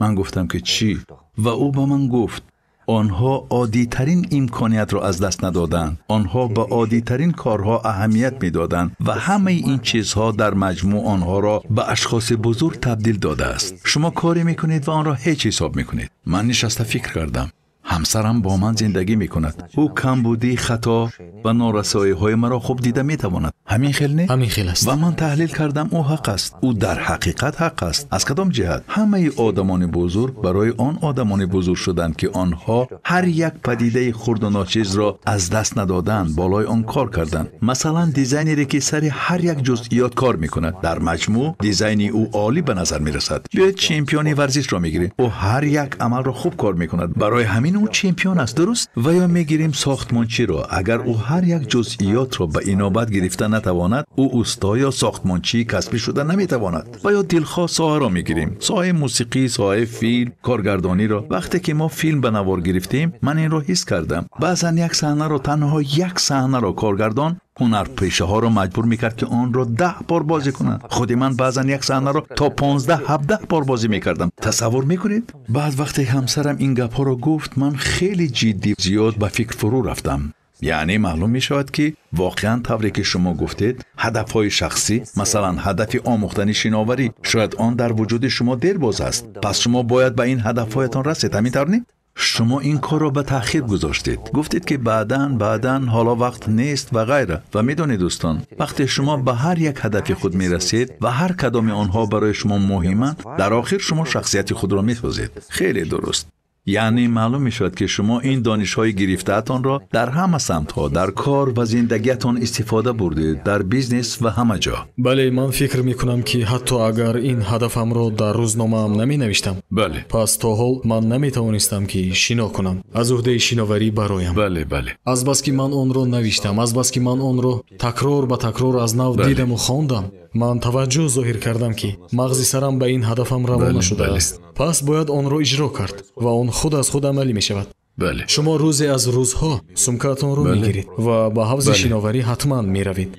من گفتم که چی؟ و او به من گفت آنها عادی ترین امکانیت را از دست ندادند. آنها به عادی ترین کارها اهمیت میدادند و همه این چیزها در مجموع آنها را به اشخاص بزرگ تبدیل داده است. شما کاری میکنید و آن را هیچ حساب میکنید. من نشسته فکر کردم. همسرم با من زندگی میکند. او کمبودی، خطا و نارسایی های مرا خوب دیده میتواند. همین خیل نه؟ همین خیل است. و من تحلیل کردم او حق است. او در حقیقت حق است. از کدام جهت؟ همه آدمان بزرگ برای آن آدمان بزرگ شدند که آنها هر یک پدیده خرد و ناچیز را از دست ندادند، بالای آن کار کردند. مثلا دیزاینری که سر هر یک جزئیات کار میکند، در مجموع دیزاینی او عالی به نظر میرسد. بیاید چمپیونی ورزش را میگیریم. او هر یک عمل را خوب کار میکند. برای همین او چمپیون است، درست؟ و یا میگیریم ساختمانچی را. اگر او هر یک جزئیات را به اینابت گرفته نتواند، او استا یا ساختمانچی کسبی شده نمیتواند. و یا دلخواه ساحه را میگیریم، ساحه موسیقی، ساحه فیلم، کارگردانی را. وقتی که ما فیلم به نوار گرفتیم، من این را حس کردم. بعضن یک صحنه را تنها یک صحنه را کارگردان هنرپیشه ها را مجبور میکرد که آن را 10 بار بازی کنند. خود من بعضن یک صحنه را تا 15-17 بار بازی میکردم. تصور میکنید؟ بعد وقتی همسرم این گپ ها را گفت، من خیلی جدی زیاد به فکر فرو رفتم. یعنی معلوم می شود که واقعا طوری که شما گفتید هدفهای شخصی، مثلا هدف آموختن شناوری، شاید آن در وجود شما دیر باز است. پس شما باید به این هدفهایتان رسید. همینطور نه؟ شما این کار را به تأخیر گذاشتید. گفتید که بعداً حالا وقت نیست و غیره. و میدونید دوستان، وقتی شما به هر یک هدف خود میرسید و هر کدام آنها برای شما مهمند، در آخر شما شخصیت خود را میسازید. خیلی درست. یعنی معلوم می شود که شما این دانش‌های گرفته‌تان را در همه سمت‌ها، در کار و زندگیتان استفاده بردید، در بیزنس و همه جا. بله، من فکر می‌کنم که حتی اگر این هدفم را در روزنامه‌ام نمی‌نوشتم، بله، پس تا حال من نمی‌توانستم که شنا کنم از عهده شناوری برایم. بله. از بس که من آن را نوشتم، از بس که من آن را تکرار به تکرار از نو دیدم و خواندم، من توجه ظاهر کردم که مغز سرم به این هدفم روانه شده است. پس باید آن را اجرا کرد و آن خود از خود عملی می شود. بله. شما روزی از روزها سمکتان رو میگیرید و به حوض شناوری حتما میروید.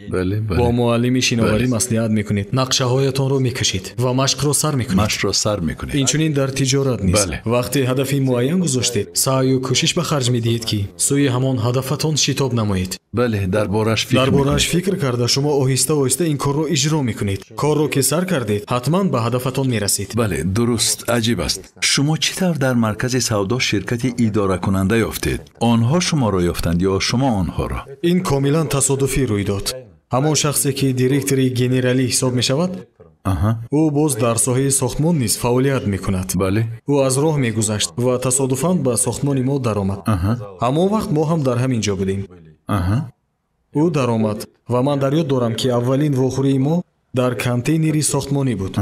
با معلم شناوری مصلحت میکنید، نقشه هایتان رو میکشید و مشق رو سر میکنید. این چنین در تجارت نیست. وقتی هدفی معین گذاشتید، سعی و کوشش به خرج میدهید که سوی همان هدفتان شتاب نمایید. بله، دربارش فکر کرده شما آهسته این کار رو اجرا میکنید. کار رو که سر کردید، حتما به هدفتان میرسید. بله، درست. عجیب است. شما چطور در مرکز سودا شرکت اداره کننده یافتید؟ آنها شما را یافتند یا شما آنها را؟ این کاملا تصادفی روی داد. همان شخصی که دیرکتوری گنرالی حساب می شود، او باز در ساحه ساختمان نیز فعالیت می کند. بله. او از راه می گذشت و تصادفاً به ساختمان ما در آمد. همان وقت ما هم در همین جا بودیم. او در آمد و من در یاد دارم که اولین واخوری ما در کانتینری ساختمانی بود.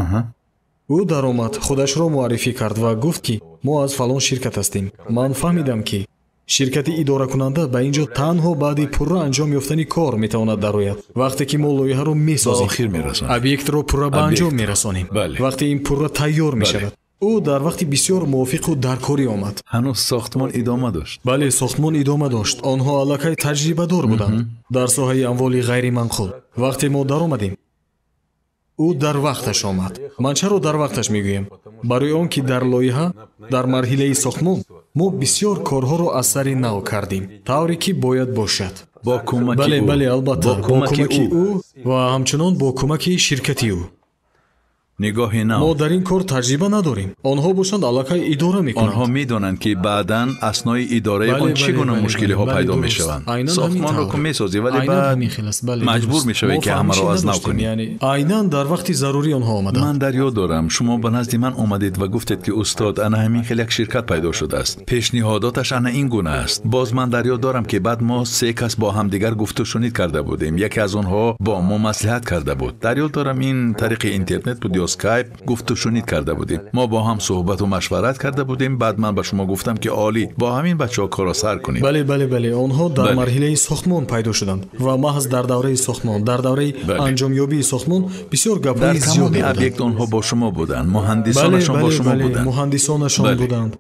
او در آمد، خودش را معرفی کرد و گفت که ما از فلان شرکت هستیم. من فهمیدم که شرکت اداره کننده به اینجا تنها بعد پورا انجام یافتن کار میتواند درآید. وقتی که ما لایحه رو میسازیم، ابیکت رو پورا به انجام میرسانیم. وقتی این پورا تیار میشود، ӯ дар вақти бисёр мувофиқу дар корӣ омад. ҳанӯз сохтмон идома дошт. бале, сохтмон идома дошт. онҳо аллакай таҷрибадор буданд дар соҳаи амволи ғайриманқул. вақте мо даромадем, ӯ дар вақташ омад. ман чаро дар вақташ мегӯям? барои он ки дар лоиҳа, дар марҳилаи сохтмон мо бисёр корҳоро аз сари нав кардем, тавре ки бояд бошад. бо кӯмаки бале, ӯ. бале, албатта, бо кӯмаки ӯ ва ҳамчунон бо кӯмаки ширкати ӯ. нигоҳи нав. мо дар ин кор таҷриба надорем. онҳо бошанд аллакай идора мекунанд. онҳо медонанд ки баъдан аснои идораи бале, он чӣ гуна бале, мушкилиҳо бале, пайдо дуруст. мешаванд. Айнан сохтмонро ҳамин ку тавр. месозӣ, вале Айнан баъд ҳамин хел аст. Бале, маҷбур дуруст. мешавӣ мо ки ҳамаро фаҳмишӣ аз нав надоштем, кунӣ. яъне айнан дар вақти зарурӣ онҳо омаданд. ман дар ёд дорам шумо ба назди ман омадед ва гуфтед ки устод ана ҳамин хел як ширкат пайдо шудааст, пешниҳодоташ ана ин гуна аст. боз ман дар ёд дорам ки баъд мо се кас бо ҳамдигар гуфтушунид карда будем. яке аз онҳо бо мо маслиҳат карда буд. дар ёд дорам ин тариқи интернет буд ё скайп гуфтушунид карда будем. мо бо ҳам суҳбату машварат карда будем. баъд ман ба шумо гуфтам ки олӣ, бо ҳамин бачаҳо корро сар кунед. бале, бале, бале, онҳо дар Бале. марҳилаи сохтмон пайдо шуданд ва маҳз дар давраи сохтмон, дар давраи Бале. анҷомёбии сохтмон бисёр дар гапҳои зиёде тамоми буданд. объект онҳо бо шумо буданд, бале, муҳандисонашон бо бале, шумо бале, буданд. муҳандисонашон Бале. буданд.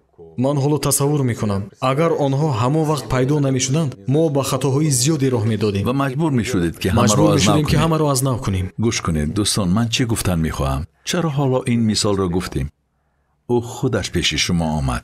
ман ҳоло тасаввур мекунам, агар онҳо ҳамон вақт пайдо намешуданд, мо ба хатоҳои зиёде роҳ медодем. ва маҷбур мешудед ки ҳамаро маҷбур аз нав мешудем ки кунед. ҳамаро аз нав кунем. гӯш кунед дӯстон, ман чӣ гуфтан мехоҳам. чаро ҳоло ин мисолро гуфтем? ӯ худаш пеши шумо омад.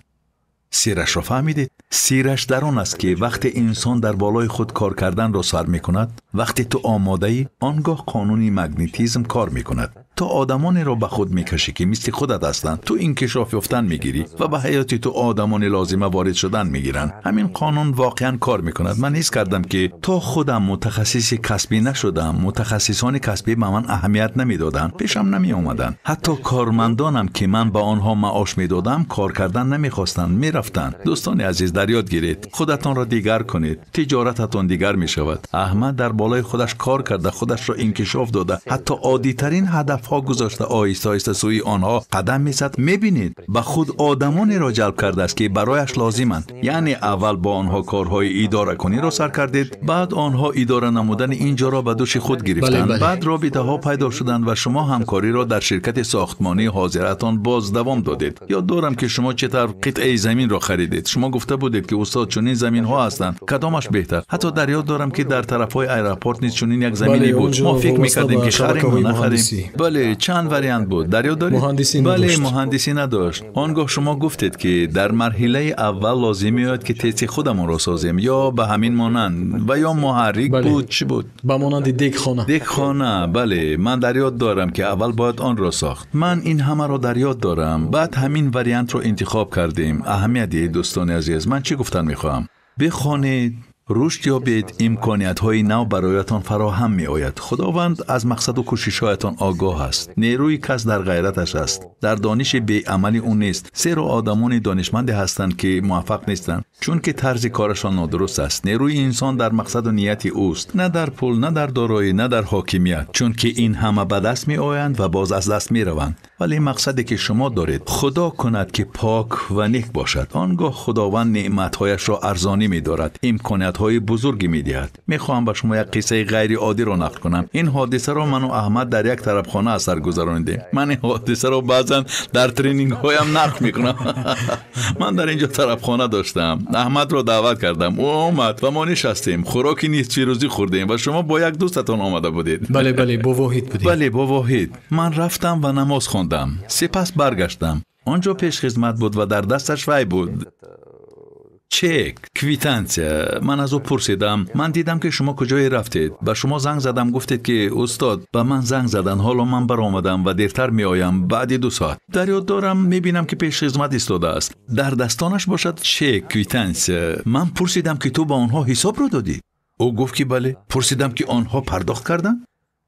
сирашро фаҳмидед? сираш дар он аст ки вақте инсон дар болои худ кор карданро сар мекунад, вақте ту омодаӣ, он гоҳ қонуни магнетизм кор мекунад. تو آدمانی را به خود میکشی که مثل خودت هستند. تو انکشاف یافتن میگیری و به حیات تو آدمان لازمه وارد شدن میگیرن. همین قانون واقعا کار میکند. من حس کردم که تا خودم متخصص کسبی نشدم، متخصصان کسبی به من اهمیت نمیدادن، پیشم نمی اومدن. حتی کارمندانم که من به آنها معاش میدادم کار کردن نمیخواستند، میرفتند. دوستان عزیز، در یاد گیرید، خودتان را دیگر کنید، تجارتتان دیگر میشود. احمد در بالای خودش کار کرده، خودش را انکشاف داده، حتی عادی ترین هدف ها گذاشته، آهسته آهسته سوی آنها قدم میزد. میبینید به خود آدمانی را جلب کرده است که برایش لازمند. یعنی اول با آنها کارهای اداره کنی را سر کردید، بعد آنها اداره نمودن اینجا را به دوش خود گرفتند. بعد رابطه ها پیدا شدند و شما همکاری را در شرکت ساختمانی حاضرتان باز دوام دادید. یاد دارم که شما چطور قطعه زمین را خریدید. شما گفته بودید که استاد چنین زمین ها هستند، کدامش بهتر؟ حتی در یاد دارم که در طرفهای ایرپورت نیز چنین یک زمینی بود. ما فکر می‌کردیم که خریم یا نخریم. بله، چند واریانت بود. در یاد دارید؟ بله، مهندسی نداشت. آنگاه شما گفتید که در مرحله اول لازم میاد که تست خودمون را سازیم، یا به همین مانند و یا محرک بود. چی بود؟ به مانند دیگ خانه. بله، من در یاد دارم که اول باید آن را ساخت. من این همه را در یاد دارم. بعد همین واریانت رو انتخاب کردیم. اهمیتی دوستان عزیز، من چی گفتن میخوام؟ بخوانید، رشد یابید، امکانیت‌های نو برایتان فراهم می‌آید. خداوند از مقصد و کوشش‌هایتان آگاه است. نیروی کس در غیرتش است، در دانش بی‌عملی او نیست. زیرا آدمان دانشمند هستند که موفق نیستند، چون که طرز کارشان نادرست است. نیروی انسان در مقصد و نیت اوست، نه در پول، نه در دارایی، نه در حاکمیت، چون که این همه به دست می‌آیند و باز از دست می‌روند. ولی مقصدی که شما دارید خدا کند که پاک و نیک باشد. آنگاه خداوند نعمت‌هایش را ارزانی می‌دارد، امکانیت‌های بزرگی می‌دهد. می‌خواهم به شما یک قصه غیر عادی را نقل کنم. این حادثه را من و احمد در یک طرفخانه اثر گذراندیم. من این حادثه را بعضا در ترینینگ‌هایم نقل می‌کنم. من در اینجا طرفخانه داشتم. احمد را دعوت کردم. او آمد و ما نشستیم. خوراکی نصف روزی خوردیم و شما با یک دوستتان آمده بودید. بله، با واحد بودید. بله، با واحد. من رفتم و نماز خواندم. سپس برگشتم. آنجا پیش خدمت بود و در دستش وی بود. چک، کویتانسیا. من از او پرسیدم. من دیدم که شما کجای رفتید. به شما زنگ زدم، گفتید که استاد به من زنگ زدن، حالا من برآمدم و دیرتر می آیم بعد 2 ساعت. در یاد دارم میبینم که پیش خدمت ایستاده است. در دستانش باشد چک، کویتانسیا. من پرسیدم که تو با آنها حساب رو دادی؟ او گفت که بله. پرسیدم که آنها پرداخت کردن؟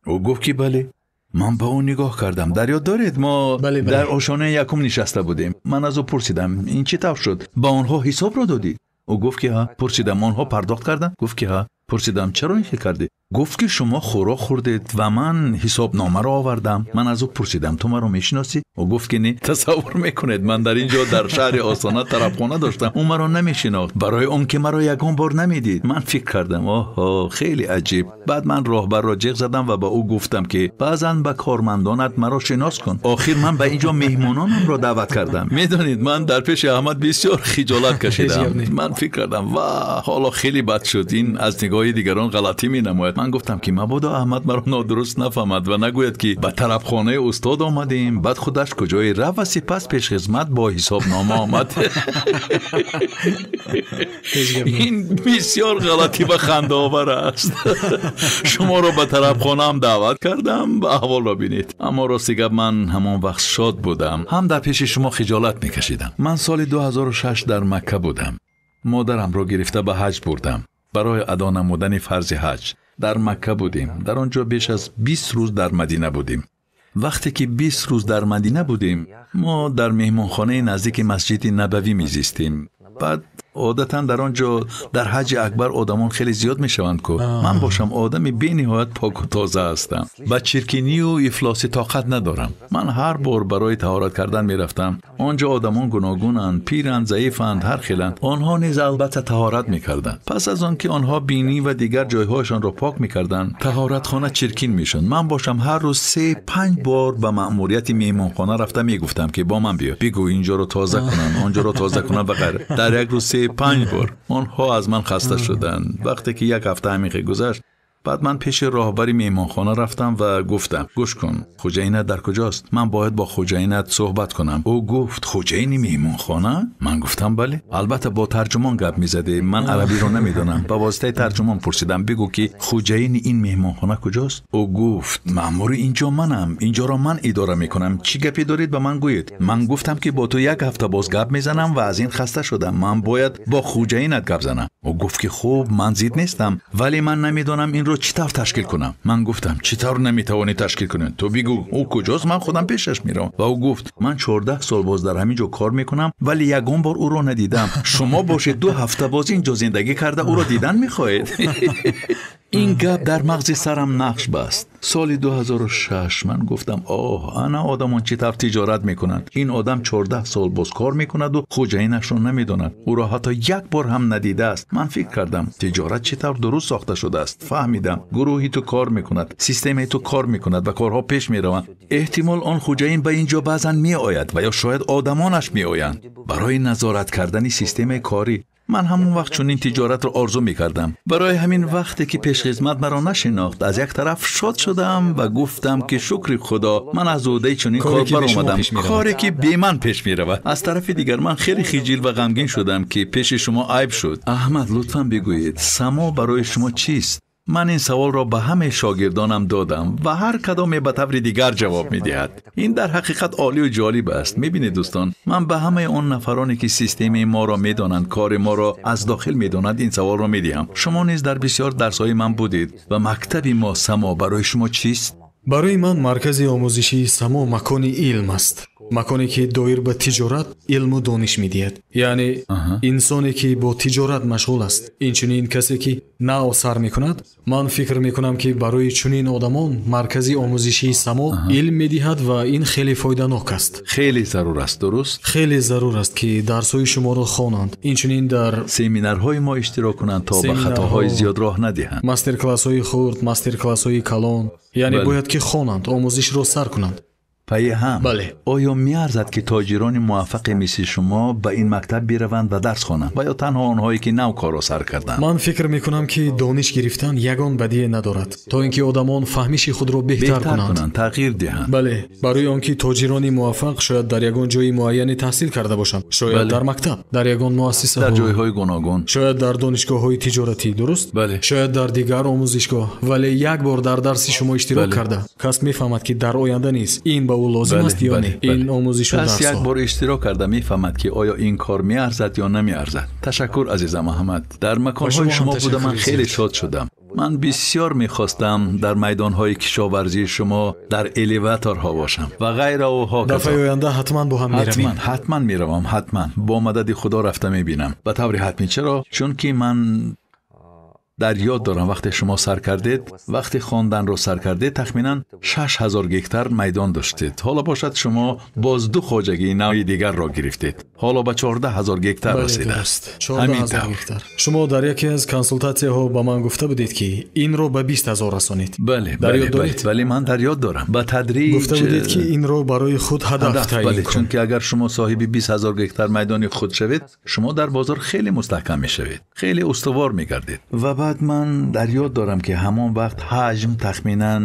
او گفت که بله. من به اون نگاه کردم. در یاد دارید ما در آشانه یکم نشسته بودیم. من از او پرسیدم این چی طور شد؟ با آنها حساب را دادی؟ او گفت که ها. پرسیدم آنها پرداخت کردن؟ گفت که ها. پرسیدم چرا این کردی؟ گفت که شما خوراک خوردید و من حساب نامه را آوردم. من از او پرسیدم تو مرا میشناسی؟ او گفت که نه. تصور میکنید من در اینجا در شهر آستانه طرفخانه داشتم، اون مرا نمیشناخت، برای اون که مرا یگان بار نمیدید. من فکر کردم آها خیلی عجیب. بعد من راهبر را جیغ زدم و با او گفتم که بعضا به کارمندانت مرا شناس کن. آخر من به اینجا مهمانانم را دعوت کردم. میدونید من در پیش احمد بسیار خجالت کشیدم. من فکر کردم واه حالا خیلی بد شد، این از نگاه دیگران غلطی مینماید. من گفتم که مبادا احمد مرا نادرست نفهمد و نگوید که به طرفخانه استاد آمدیم، بعد خودش کجای رفت و سپس پیش خدمت با حساب نامه آمد. این بسیار غلطی و خنده آور است. شما را به طرفخانه هم دعوت کردم، به احوال را بینید. اما راستی گپ من همان وقت شاد بودم، هم در پیش شما خجالت میکشیدم. من سال 2006 در مکه بودم. مادرم را گرفته به حج بردم برای ادا نمودن فرض حج. در مکه بودیم. در آنجا بیش از 20 روز در مدینه بودیم. وقتی که 20 روز در مدینه بودیم، ما در مهمانخانه نزدیک مسجد نبوی میزیستیم. بعد عادتا در آنجا در حج اکبر آدمان خیلی زیاد میشوند که من باشم آدمی بی نهایت پاک و تازه هستم و چرکینی و افلاسی طاقت ندارم. من هر بار برای طهارت کردن میرفتم. آنجا آدمان گوناگونند، پیرند، ضعیفند، هر خیلند. آنها نیز البته طهارت میکردند. پس از آن که آنها بینی و دیگر جایهایشان را پاک میکردند، طهارت خانه چرکین میشد. من باشم هر روز 3-5 بار به مأموریت مهمانخانه رفتم، میگفتم که با من بیا، بگو اینجا رو تازه کنن، آنجا رو تازه کنن و غیره. در یک روز 3-5 بار. آنها از من خسته شدند. وقتی که یک هفته عمیقی گذشت، بعد من پیش راهبری مهمانخانه رفتم و گفتم گوش کن، خوجینت در کجاست؟ من باید با خوجینت صحبت کنم. او گفت خوجین مهمانخانه؟ من گفتم بله. البته با ترجمان گپ می‌زده، من عربی رو نمیدونم. با واسطه ترجمان پرسیدم بگو که خوجین این مهمانخانه کجاست؟ او گفت مأمور اینجا منم، اینجا را من اداره میکنم، چی گپی دارید به من گویید؟ من گفتم که با تو یک هفته باز گپ میزنم و از این خسته شدم، من باید با خوجینت گپ زنم. او گفت که خب من زید نیستم، ولی من نمیدونم این رو چطور تشکیل کنم. من گفتم چطور نمیتوانی تشکیل کنی؟ تو بگو او کجاست، من خودم پیشش میرم. و او گفت من 14 سال باز در همین جا کار میکنم ولی یگان بار او رو ندیدم. شما باشید 2 هفته باز اینجا زندگی کرده او رو دیدن میخواهید؟ این گپ در مغز سرم نقش بست. سال 2006 من گفتم انا آدمان چطور تجارت میکنند؟ این آدم 14 سال باز کار میکند و خوجینش رو نمیداند، او را حتی یک بار هم ندیده است. من فکر کردم تجارت چطور درست ساخته شده است. فهمیدم گروهی تو کار میکند، سیستمی تو کار میکند و کارها پیش میروند. احتمال آن خوجین به اینجا بعضا میآید و یا شاید آدمانش میآیند برای نظارت کردن سیستم کاری. من همون وقت چون این تجارت رو آرزو میکردم. برای همین وقتی که پیش خدمت مرا نشناخت، از یک طرف شاد شدم و گفتم که شکر خدا من از عهده چنین کار برآمدم، کاری که بی من پیش میرود. از طرف دیگر من خیلی خجل و غمگین شدم که پیش شما عیب شد. احمد لطفاً بگویید سما برای شما چیست؟ من این سوال را به همه شاگردانم دادم و هر کدام به طور دیگر جواب می‌دهد. این در حقیقت عالی و جالب است. می‌بینید دوستان، من به همه اون نفرانی که سیستم ما را می‌دانند، کار ما را از داخل می‌دانند، این سوال را می‌دهم. شما نیز در بسیار درس‌های من بودید و مکتب ما سما برای شما چیست؟ برای من مرکز آموزشی سما مکانی علم است. مکانی که دایر به تجارت، علم و دانش می‌دهد. یعنی انسانی که با تجارت مشغول است، اینچنین کسی که نو سر می‌کند، من فکر می‌کنم که برای چنین آدمان مرکز آموزشی سما علم می‌دهد و این خیلی فایده‌ناک است. خیلی ضرور است، درست؟ خیلی ضرور است که درس‌های شما را خوانند. اینچنین در سمینارهای ما اشتراک کنند تا به خطاهای زیاد راه ندهند. ماستر کلاس‌های خرد، ماستر کلاس‌های کلان، یعنی باید که خوانند، آموزش را سر کنند. پای هم. بله. آیا می‌ارزد که تاجران موفق مثل شما به این مکتب بروند و درس خوانند و یا تنها آنهایی که نو کار را سر کردند؟ من فکر می‌کنم که دانش گرفتن یگان بدیهی ندارد تا اینکه آدمان فهمیش خود را بهتر کنند، تغییر دهند. بله، برای آنکه تاجران موفق شاید در یگان جای معینی تحصیل کرده باشند، شاید در مکتب، در یگان مؤسسه، در جایهای گوناگون، شاید در دانشگاه‌های تجارتی، درست؟ بله. شاید در دیگر آموزشگاه، ولی یک بار در درس شما اشتراک کرده، کس می‌فهمد که در آینده نیست این به او لازم است یا نه. این آموزش و درس. یک بار اشتراک کرده می‌فهمد که آیا این کار می‌ارزد یا نمی‌ارزد. تشکر عزیزم احمد. در مکان‌های شما بودم، من خیلی شاد شدم. من بسیار می‌خواستم در میدان‌های کشاورزی شما در الیواتورها باشم و غیره و هاکذا. دفعه آینده حتما با هم می‌رویم. حتما می‌روم، حتما با مدد خدا رفته می‌بینم. به طور حتمی. چرا؟ چون که من در یاد دارم وقتی شما سر کردید، وقتی خواندن رو سر کردید تخمینا 6000 گکتار میدان داشتید. حالا باشد شما باز 2 خواجگی نوعی دیگر را گرفتید. حالا به 14000 گکتار رسیده است. 14000 گکتار. شما در یکی از کنسولتاسی‌ها با من گفته بودید که این رو به 20000 رسانید. بله من در یاد دارم. به تدریج گفته بودید که این رو برای خود هدف تعیین کنید. چون که اگر شما صاحب 20000 گکتار میدان خود شوید، شما در بازار خیلی مستحکم میشوید، خیلی استوار میگردید. و بعد من در یاد دارم که همان وقت حجم تخمینا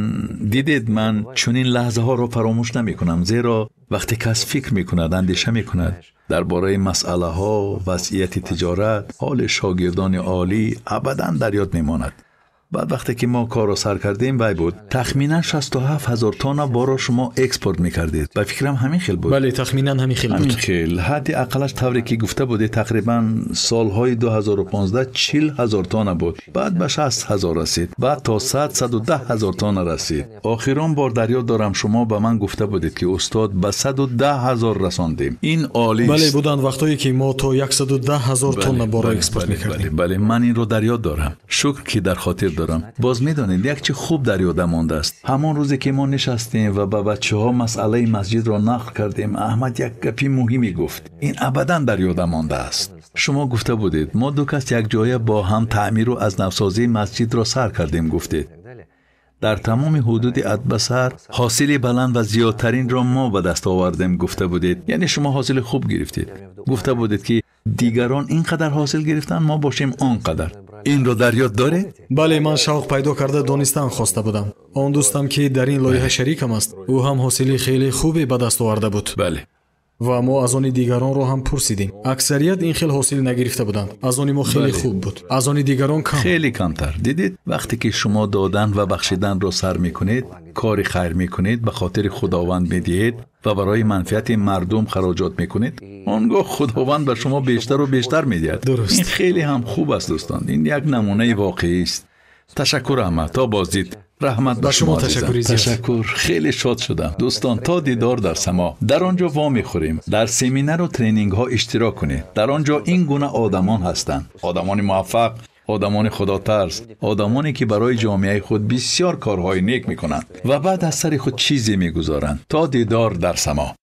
دیدید، من چون این لحظه ها رو فراموش نمی کنم، زیرا وقتی کس فکر می کند، اندیشه می کند درباره مسئله ها، وضعیت تجارت، حال شاگردان عالی ابدا در یاد می ماند. بعد وقتی که ما کار رو سر کردیم وای بود تخمینا 67000 تن بارو شما اکسپورت میکردید. به فکرم همین خیل بود. بله تخمینا همین خیل بود. حد اقلش طوری که گفته بودی تقریبا سالهای 2015 40000 تن بود، بعد به 60000 رسید، بعد تا 110,000 تن رسید. آخران بار در یاد دارم شما به من گفته بودید که استاد به 110,000 رساندیم. این عالی است. بله بودن وقتایی که ما تا 110,000 تن بارو اکسپورت میکردیم. بله من این رو در یاد دارم. شکر که در خاطر دارم. باز میدانید یک چیز خوب در یادم مانده است. همان روزی که ما نشستیم و با بچه‌ها مسئله مسجد را نقل کردیم، احمد یک گپی مهمی گفت. این ابدا در یادم مانده است. شما گفته بودید ما دو کس یک جای با هم تعمیر و از نوسازی مسجد را سر کردیم. گفتید در تمام حدود ادبسر حاصل بلند و زیادترین را ما به دست آوردیم. گفته بودید یعنی شما حاصل خوب گرفتید. گفته بودید که دیگران اینقدر حاصل گرفتن، ما باشیم آنقدر. این رو در یاد دارید؟ بله من شوق پیدا کرده دانستن خواسته بودم. آن دوستم که در این لایحه شریکم است، او هم حاصل خیلی خوبی به دست آورده بود. بله. و ما از آن دیگران رو هم پرسیدیم. اکثریت این خیل حاصل نگرفته بودند. از آن ما خیلی خوب بود، از آن دیگران کم، خیلی کمتر. دیدید وقتی که شما دادن و بخشیدن رو سر میکنید، کاری خیر میکنید، به خاطر خداوند میدهید و برای منفعت مردم خراجات میکنید، آنگاه خداوند به شما بیشتر و بیشتر میدهد. درست. این خیلی هم خوب است دوستان. این یک نمونه واقعی است. تشکر احمد، تا بازدید. رحمت به شما. تشکر. خیلی شاد شدم دوستان. تا دیدار در سما. در آنجا وا میخوریم. در سمینار و ترینینگ ها اشتراک کنید. در آنجا این گونه آدمان هستند، آدمان موفق، آدمان خداترس، آدمانی که برای جامعه خود بسیار کارهای نیک میکنند و بعد از سر خود چیزی میگذارند. تا دیدار در سما.